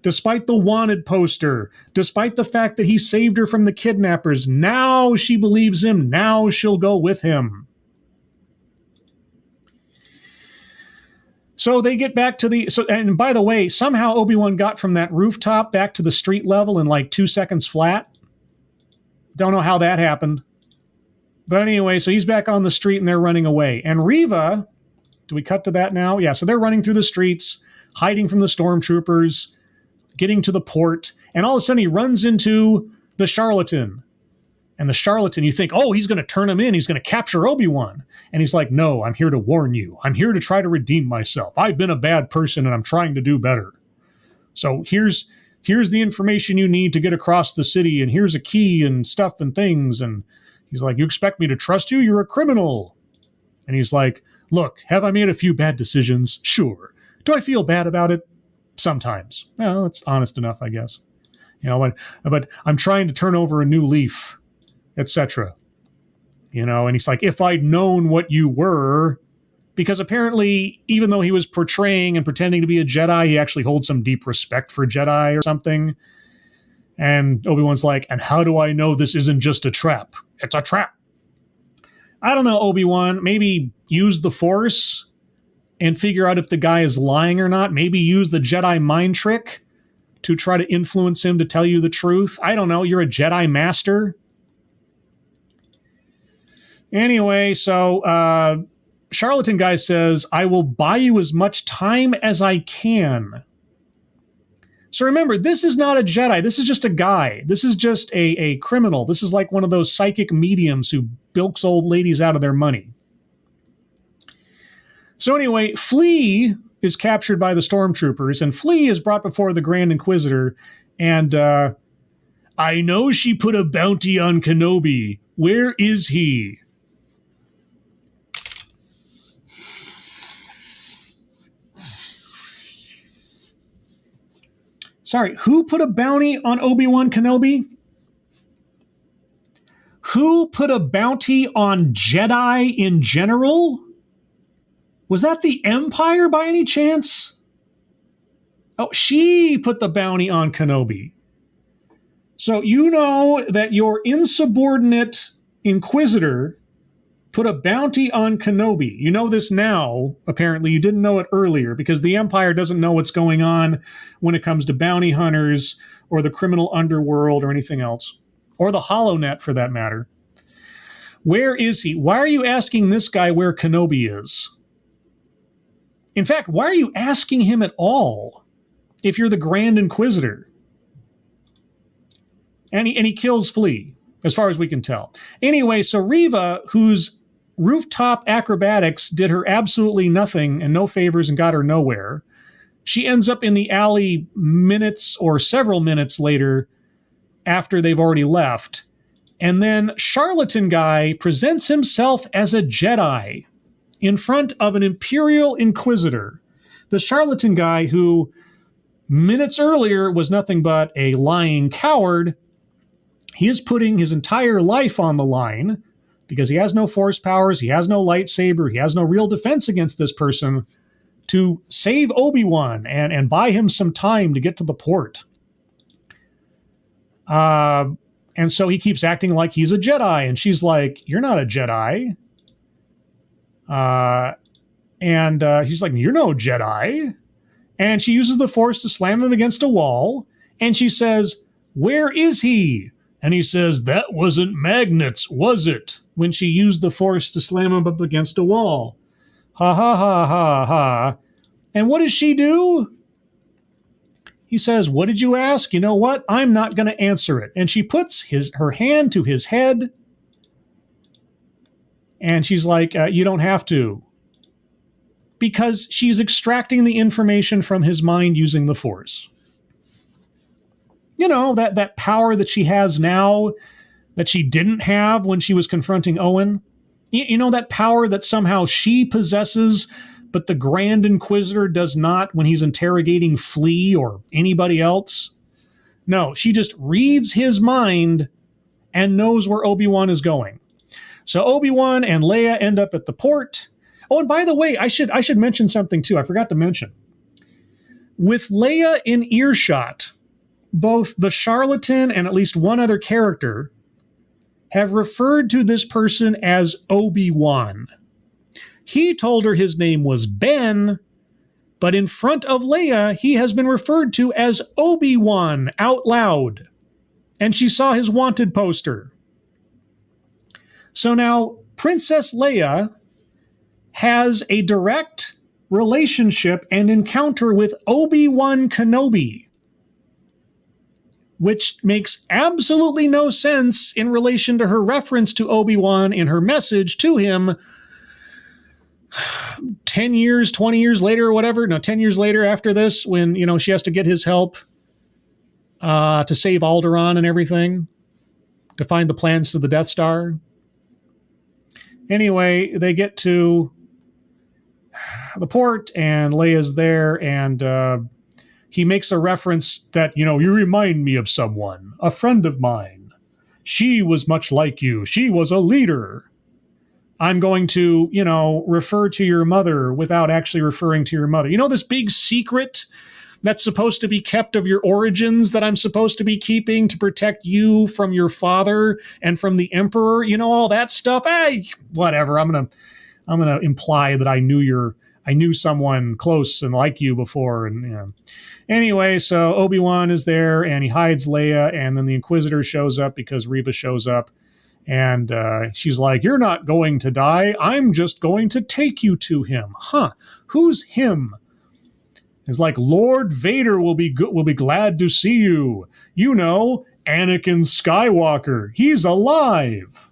despite the wanted poster, despite the fact that he saved her from the kidnappers, now she believes him. Now she'll go with him. So they get back to and by the way, somehow Obi-Wan got from that rooftop back to the street level in like 2 seconds flat. Don't know how that happened. But anyway, so he's back on the street and they're running away. And Reva, do we cut to that now? Yeah, so they're running through the streets, hiding from the stormtroopers, getting to the port, and all of a sudden he runs into the charlatan. And the charlatan, you think, oh, he's going to turn him in. He's going to capture Obi-Wan. And he's like, no, I'm here to warn you. I'm here to try to redeem myself. I've been a bad person and I'm trying to do better. So here's the information you need to get across the city, and here's a key and stuff and things. And he's like, you expect me to trust you? You're a criminal. And he's like, look, have I made a few bad decisions? Sure. Do I feel bad about it? Sometimes. Well, that's honest enough, I guess. But I'm trying to turn over a new leaf, etc. And he's like, if I'd known what you were, because apparently, even though he was portraying and pretending to be a Jedi, he actually holds some deep respect for Jedi or something. And Obi-Wan's like, and how do I know this isn't just a trap? It's a trap. I don't know, Obi-Wan. Maybe use the Force and figure out if the guy is lying or not. Maybe use the Jedi mind trick to try to influence him to tell you the truth. I don't know. You're a Jedi master. Anyway, so charlatan guy says, I will buy you as much time as I can. So remember, this is not a Jedi. This is just a guy. This is just a criminal. This is like one of those psychic mediums who bilks old ladies out of their money. So anyway, Flea is captured by the stormtroopers, and Flea is brought before the Grand Inquisitor, and I know she put a bounty on Kenobi. Where is he? Sorry, who put a bounty on Obi-Wan Kenobi? Who put a bounty on Jedi in general? Was that the Empire by any chance? Oh, she put the bounty on Kenobi. So you know that your insubordinate inquisitor put a bounty on Kenobi. You know this now, apparently. You didn't know it earlier because the Empire doesn't know what's going on when it comes to bounty hunters or the criminal underworld or anything else. Or the HoloNet, for that matter. Where is he? Why are you asking this guy where Kenobi is? In fact, why are you asking him at all if you're the Grand Inquisitor? And he kills Flea, as far as we can tell. Anyway, so Reva, whose rooftop acrobatics did her absolutely nothing and no favors and got her nowhere, she ends up in the alley minutes or several minutes later after they've already left. And then charlatan guy presents himself as a Jedi in front of an Imperial Inquisitor. The charlatan guy who minutes earlier was nothing but a lying coward, he is putting his entire life on the line because he has no force powers, he has no lightsaber, he has no real defense against this person to save Obi-Wan and buy him some time to get to the port. And so he keeps acting like he's a Jedi, and she's like, "You're not a Jedi." And he's like, "You're no Jedi." And she uses the Force to slam him against a wall, and she says, "Where is he?" And he says, "That wasn't magnets, was it?" When she used the Force to slam him up against a wall. Ha ha ha ha ha. And what does she do? He says, "What did you ask? You know what? I'm not going to answer it." And she puts her hand to his head. And she's like, "You don't have to." Because she's extracting the information from his mind using the Force. You know, that power that she has now that she didn't have when she was confronting Owen. You know, that power that somehow she possesses, but the Grand Inquisitor does not when he's interrogating Flea or anybody else? No, she just reads his mind and knows where Obi-Wan is going. So Obi-Wan and Leia end up at the port. Oh, and by the way, I should mention something too. I forgot to mention. With Leia in earshot, both the charlatan and at least one other character have referred to this person as Obi-Wan. He told her his name was Ben, but in front of Leia, he has been referred to as Obi-Wan out loud. And she saw his wanted poster. So now, Princess Leia has a direct relationship and encounter with Obi-Wan Kenobi, which makes absolutely no sense in relation to her reference to Obi-Wan in her message to him 10 years, 20 years later or whatever. No, 10 years later after this, when, you know, she has to get his help to save Alderaan and everything, to find the plans to the Death Star. Anyway, they get to the port and Leia's there, and he makes a reference that, you know, "You remind me of someone, a friend of mine. She was much like you. She was a leader. I'm going to, you know, refer to your mother without actually referring to your mother." You know, this big secret that's supposed to be kept of your origins that I'm supposed to be keeping to protect you from your father and from the Emperor, you know, all that stuff. Whatever. I'm gonna imply that I knew someone close and like you before, and you know. Anyway, so Obi-Wan is there and he hides Leia, and then the Inquisitor shows up because Reva shows up. And she's like, "You're not going to die. I'm just going to take you to him." Huh? Who's him? It's like, "Lord Vader will be glad to see you. You know, Anakin Skywalker. He's alive."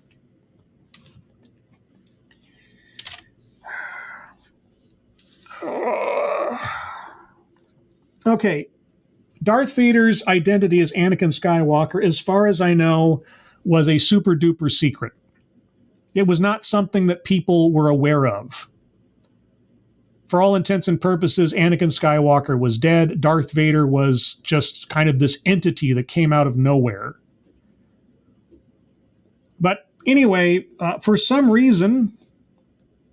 Okay, Darth Vader's identity as Anakin Skywalker, as far as I know, was a super duper secret. It was not something that people were aware of for all intents and purposes, Anakin Skywalker was dead. Darth Vader was just kind of this entity that came out of nowhere. But anyway, for some reason,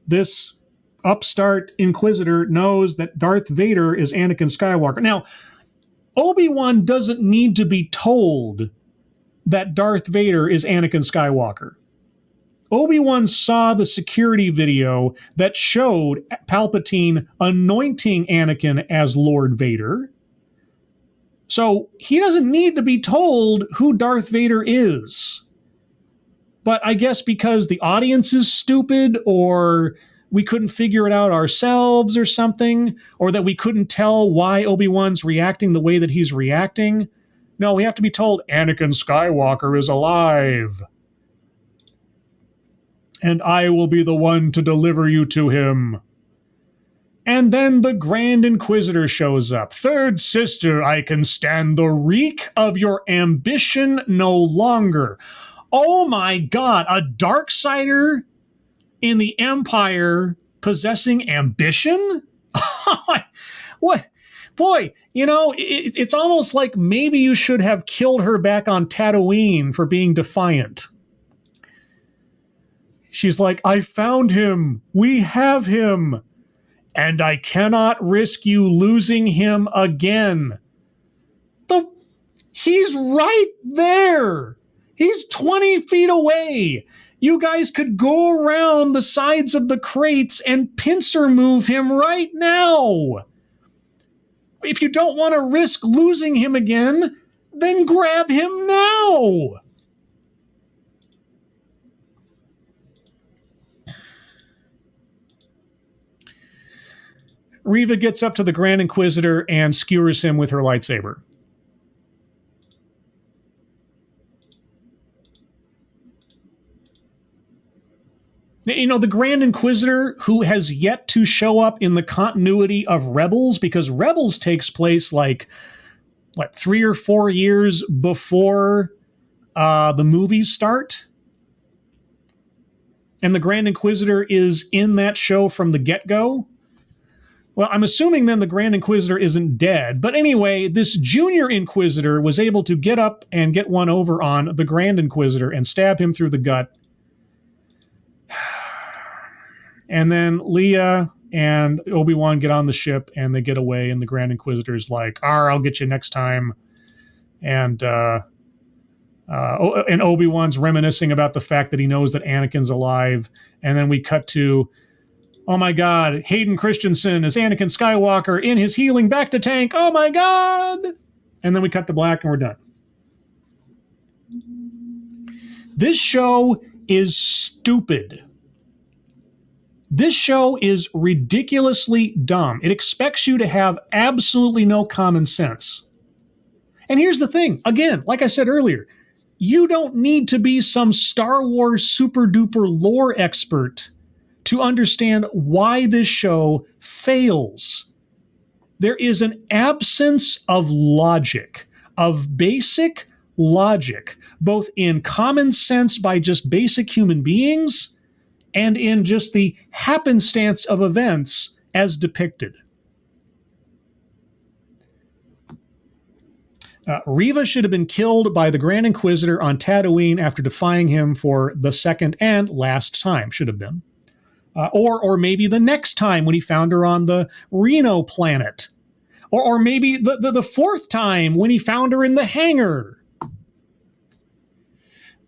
this upstart Inquisitor knows that Darth Vader is Anakin Skywalker. Now, Obi-Wan doesn't need to be told that Darth Vader is Anakin Skywalker. Obi-Wan saw the security video that showed Palpatine anointing Anakin as Lord Vader. So he doesn't need to be told who Darth Vader is. But I guess because the audience is stupid, or we couldn't figure it out ourselves or something, or that we couldn't tell why Obi-Wan's reacting the way that he's reacting. No, we have to be told Anakin Skywalker is alive. And I will be the one to deliver you to him. And then the Grand Inquisitor shows up. Third sister, I can stand the reek of your ambition no longer. Oh my God, a Darksider in the Empire possessing ambition? What? Boy, you know, it's almost like maybe you should have killed her back on Tatooine for being defiant. She's like, I found him. We have him. And I cannot risk you losing him again. He's right there. He's 20 feet away. You guys could go around the sides of the crates and pincer move him right now. If you don't want to risk losing him again, then grab him now. Reva gets up to the Grand Inquisitor and skewers him with her lightsaber. You know, the Grand Inquisitor, who has yet to show up in the continuity of Rebels, because Rebels takes place like, 3 or 4 years before the movies start? And the Grand Inquisitor is in that show from the get-go? Well, I'm assuming then the Grand Inquisitor isn't dead. But anyway, this Junior Inquisitor was able to get up and get one over on the Grand Inquisitor and stab him through the gut. And then Leia and Obi-Wan get on the ship and they get away, and the Grand Inquisitor's like, I'll get you next time. And Obi-Wan's reminiscing about the fact that he knows that Anakin's alive. And then we cut to, oh my God, Hayden Christensen is Anakin Skywalker in his healing back to tank. Oh my God. And then we cut to black and we're done. This show is stupid. This show is ridiculously dumb. It expects you to have absolutely no common sense. And here's the thing. Again, like I said earlier, you don't need to be some Star Wars super duper lore expert to understand why this show fails. There is an absence of logic, of basic logic, both in common sense by just basic human beings and in just the happenstance of events as depicted. Reva should have been killed by the Grand Inquisitor on Tatooine after defying him for the second and last time, should have been. Or maybe the next time when he found her on the Reno planet. Or maybe the fourth time when he found her in the hangar.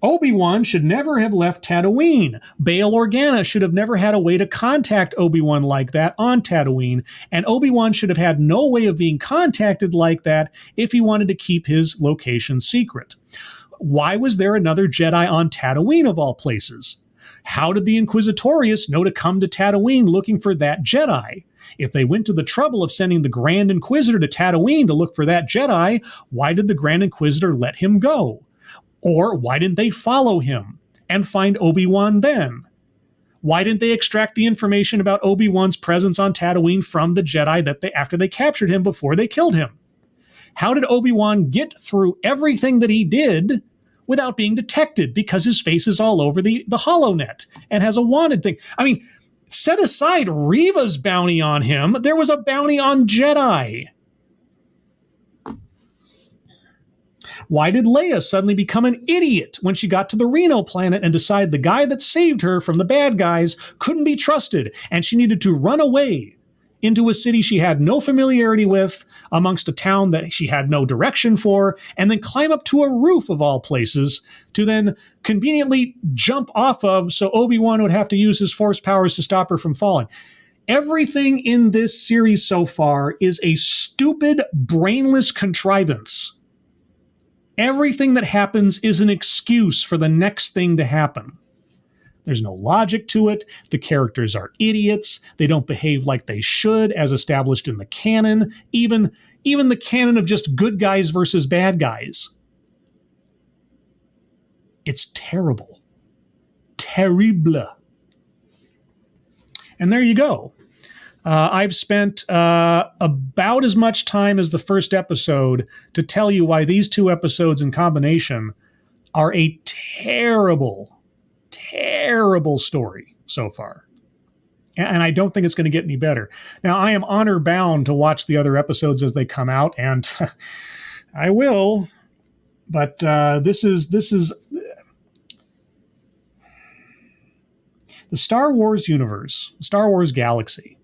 Obi-Wan should never have left Tatooine. Bail Organa should have never had a way to contact Obi-Wan like that on Tatooine, and Obi-Wan should have had no way of being contacted like that if he wanted to keep his location secret. Why was there another Jedi on Tatooine of all places? How did the Inquisitorius know to come to Tatooine looking for that Jedi? If they went to the trouble of sending the Grand Inquisitor to Tatooine to look for that Jedi, why did the Grand Inquisitor let him go? Or why didn't they follow him and find Obi-Wan then? Why didn't they extract the information about Obi-Wan's presence on Tatooine from the Jedi after they captured him before they killed him? How did Obi-Wan get through everything that he did without being detected, because his face is all over the HoloNet and has a wanted thing? I mean, Set aside Reva's bounty on him, there was a bounty on Jedi. Why did Leia suddenly become an idiot when she got to the Reno planet and decide the guy that saved her from the bad guys couldn't be trusted and she needed to run away into a city she had no familiarity with, amongst a town that she had no direction for, and then climb up to a roof of all places to then conveniently jump off of so Obi-Wan would have to use his force powers to stop her from falling. Everything in this series so far is a stupid, brainless contrivance. Everything that happens is an excuse for the next thing to happen. There's no logic to it. The characters are idiots. They don't behave like they should, as established in the canon. Even the canon of just good guys versus bad guys. It's terrible. Terrible. And there you go. I've spent about as much time as the first episode to tell you why these two episodes in combination are a terrible story so far. And I don't think it's going to get any better. Now, I am honor bound to watch the other episodes as they come out, and I will. But this is the Star Wars universe, the Star Wars galaxy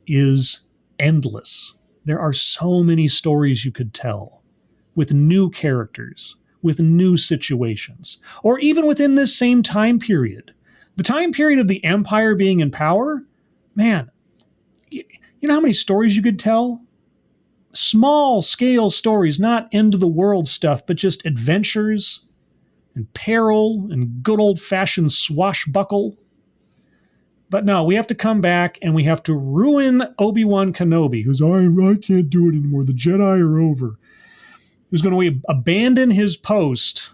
is endless. There are so many stories you could tell with new characters, with new situations, or even within this same time period. The time period of the Empire being in power, man, you know how many stories you could tell? Small scale stories, not end of the world stuff, but just adventures and peril and good old fashioned swashbuckle. But no, we have to come back and we have to ruin Obi-Wan Kenobi, who's, I can't do it anymore. The Jedi are over. Who's going to abandon his post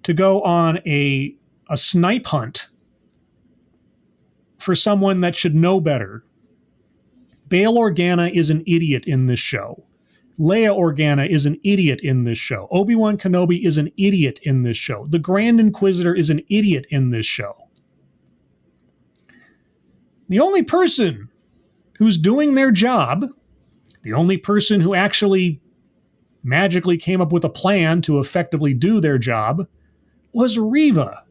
to go on a snipe hunt for someone that should know better. Bail Organa is an idiot in this show. Leia Organa is an idiot in this show. Obi-Wan Kenobi is an idiot in this show. The Grand Inquisitor is an idiot in this show. The only person who's doing their job, the only person who actually magically came up with a plan to effectively do their job, was Reva.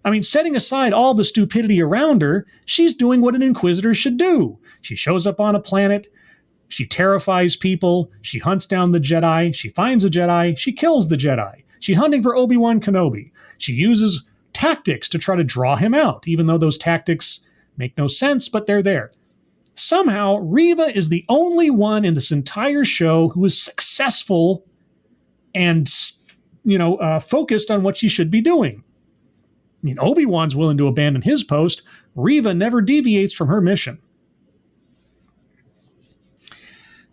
I mean, setting aside all the stupidity around her, she's doing what an Inquisitor should do. She shows up on a planet, she terrifies people, she hunts down the Jedi, she finds a Jedi, she kills the Jedi. She's hunting for Obi-Wan Kenobi. She uses tactics to try to draw him out, even though those tactics make no sense, but they're there. Somehow, Reva is the only one in this entire show who is successful and, focused on what she should be doing. I mean, Obi-Wan's willing to abandon his post. Reva never deviates from her mission.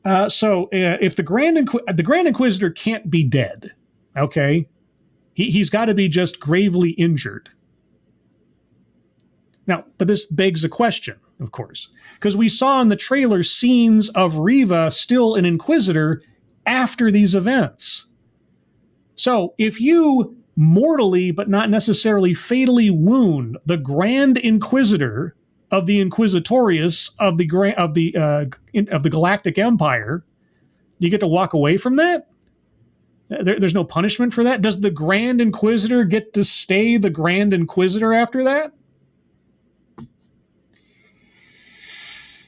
If the Grand Inquisitor can't be dead, okay, he's got to be just gravely injured. Now, but this begs a question, of course, because we saw in the trailer scenes of Reva still an Inquisitor after these events. So if you mortally, but not necessarily fatally wound the Grand Inquisitor of the Inquisitorius of the Galactic Empire, you get to walk away from that? There's no punishment for that? Does the Grand Inquisitor get to stay the Grand Inquisitor after that?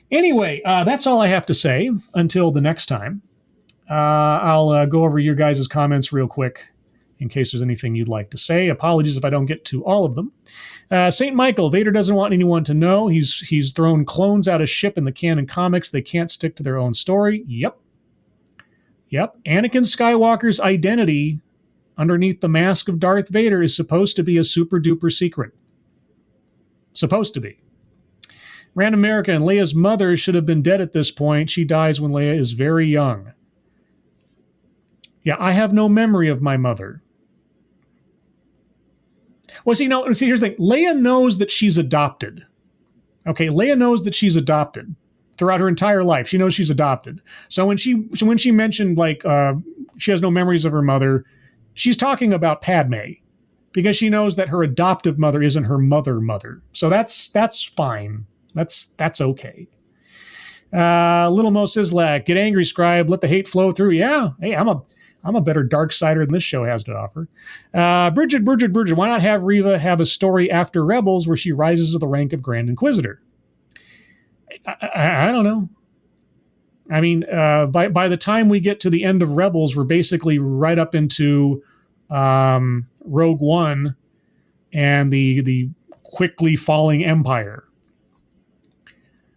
Anyway, that's all I have to say until the next time. I'll go over your guys' comments real quick in case there's anything you'd like to say. Apologies if I don't get to all of them. St. Michael, Vader doesn't want anyone to know. He's thrown clones out of ship in the canon comics. They can't stick to their own story. Yep. Anakin Skywalker's identity underneath the mask of Darth Vader is supposed to be a super duper secret. Supposed to be. Random America and Leia's mother should have been dead at this point. She dies when Leia is very young. Yeah, I have no memory of my mother. Well, here's the thing. Leia knows that she's adopted. Okay, Leia knows that she's adopted throughout her entire life. She knows she's adopted. So when she mentioned she has no memories of her mother, she's talking about Padme, because she knows that her adoptive mother isn't her mother. So that's fine. That's okay. Little Mo says, "Get angry, scribe. Let the hate flow through." Yeah. Hey, I'm a better dark sider than this show has to offer. Bridget. Why not have Reva have a story after Rebels where she rises to the rank of Grand Inquisitor? I don't know. I mean, by the time we get to the end of Rebels, we're basically right up into Rogue One and the quickly falling Empire.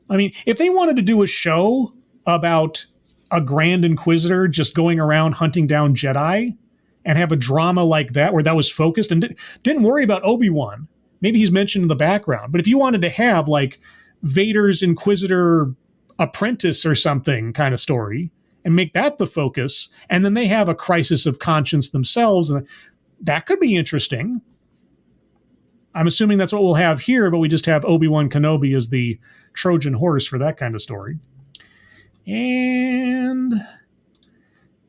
I mean, if they wanted to do a show about a Grand Inquisitor just going around hunting down Jedi and have a drama like that where that was focused and didn't worry about Obi-Wan, maybe he's mentioned in the background. But if you wanted to have like Vader's Inquisitor apprentice or something kind of story and make that the focus, and then they have a crisis of conscience themselves, and that could be interesting. I'm assuming that's what we'll have here, but we just have Obi-Wan Kenobi as the Trojan horse for that kind of story. And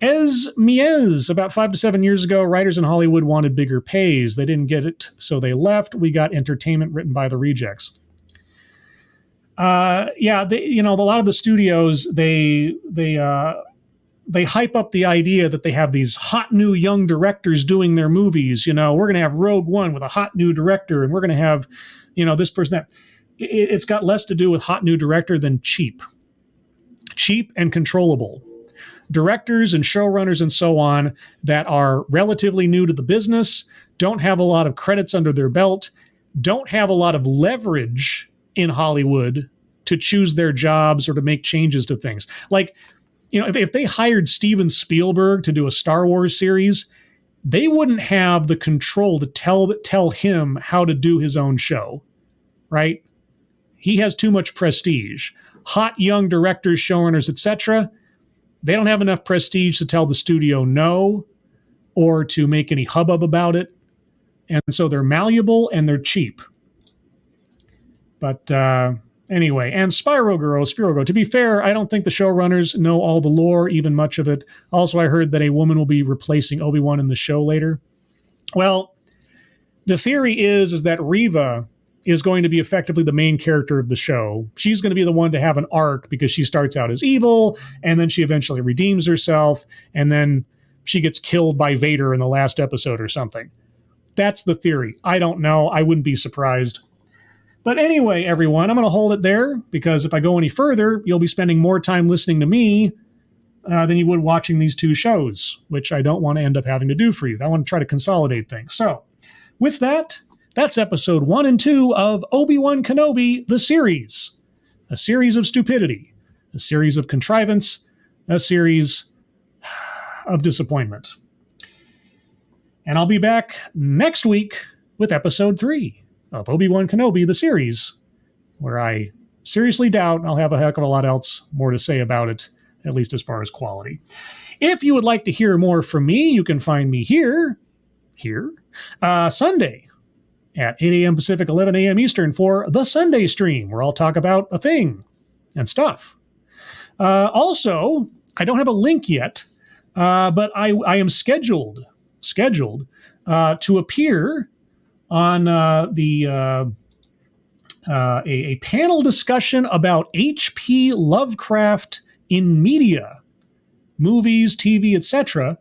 about 5 to 7 years ago, writers in Hollywood wanted bigger pays. They didn't get it, so they left. We got entertainment written by the rejects. A lot of the studios, they hype up the idea that they have these hot new young directors doing their movies. We're going to have Rogue One with a hot new director, and we're going to have, this person, that. It's got less to do with hot new director than cheap and controllable. Directors and showrunners and so on that are relatively new to the business, don't have a lot of credits under their belt, don't have a lot of leverage in Hollywood to choose their jobs or to make changes to things. Like, if they hired Steven Spielberg to do a Star Wars series, they wouldn't have the control to tell him how to do his own show, right? He has too much prestige. Hot young directors, showrunners, etc., they don't have enough prestige to tell the studio no or to make any hubbub about it. And so they're malleable and they're cheap. But anyway, and Spiro, to be fair, I don't think the showrunners know all the lore, even much of it. Also, I heard that a woman will be replacing Obi-Wan in the show later. Well, the theory is that Reva is going to be effectively the main character of the show. She's going to be the one to have an arc because she starts out as evil, and then she eventually redeems herself, and then she gets killed by Vader in the last episode or something. That's the theory. I don't know. I wouldn't be surprised. But anyway, everyone, I'm going to hold it there because if I go any further, you'll be spending more time listening to me than you would watching these two shows, which I don't want to end up having to do for you. I want to try to consolidate things. So with that, that's episode 1 and 2 of Obi-Wan Kenobi, the series. A series of stupidity, a series of contrivance, a series of disappointment. And I'll be back next week with episode 3 of Obi-Wan Kenobi, the series, where I seriously doubt I'll have a heck of a lot else more to say about it, at least as far as quality. If you would like to hear more from me, you can find me here, Sunday, at 8 a.m. Pacific, 11 a.m. Eastern for the Sunday stream, where I'll talk about a thing and stuff. Also, I don't have a link yet, but I am scheduled to appear on a panel discussion about H.P. Lovecraft in media, movies, TV, etc.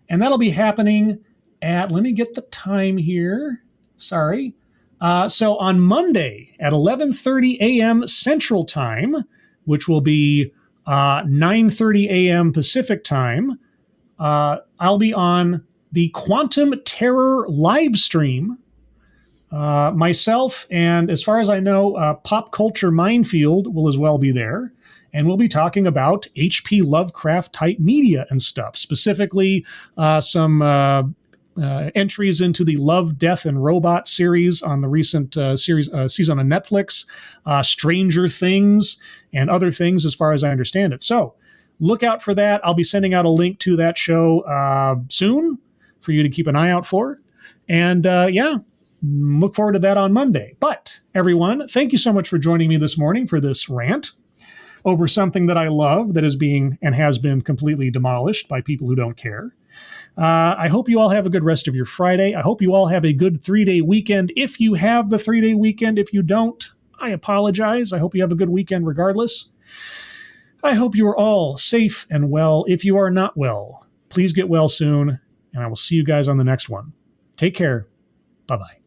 And that'll be happening at, let me get the time here. Sorry. So on Monday at 11:30 a.m. Central Time, which will be 9:30 a.m. Pacific Time, I'll be on the Quantum Terror live stream. Myself and, as far as I know, Pop Culture Minefield will as well be there. And we'll be talking about H.P. Lovecraft type media and stuff, specifically some entries into the Love, Death, and Robot series on the recent season on Netflix, Stranger Things, and other things as far as I understand it. So look out for that. I'll be sending out a link to that show soon for you to keep an eye out for. And look forward to that on Monday. But everyone, thank you so much for joining me this morning for this rant over something that I love that is being and has been completely demolished by people who don't care. I hope you all have a good rest of your Friday. I hope you all have a good 3-day weekend. If you have the 3-day weekend, if you don't, I apologize. I hope you have a good weekend regardless. I hope you are all safe and well. If you are not well, please get well soon, and I will see you guys on the next one. Take care. Bye-bye.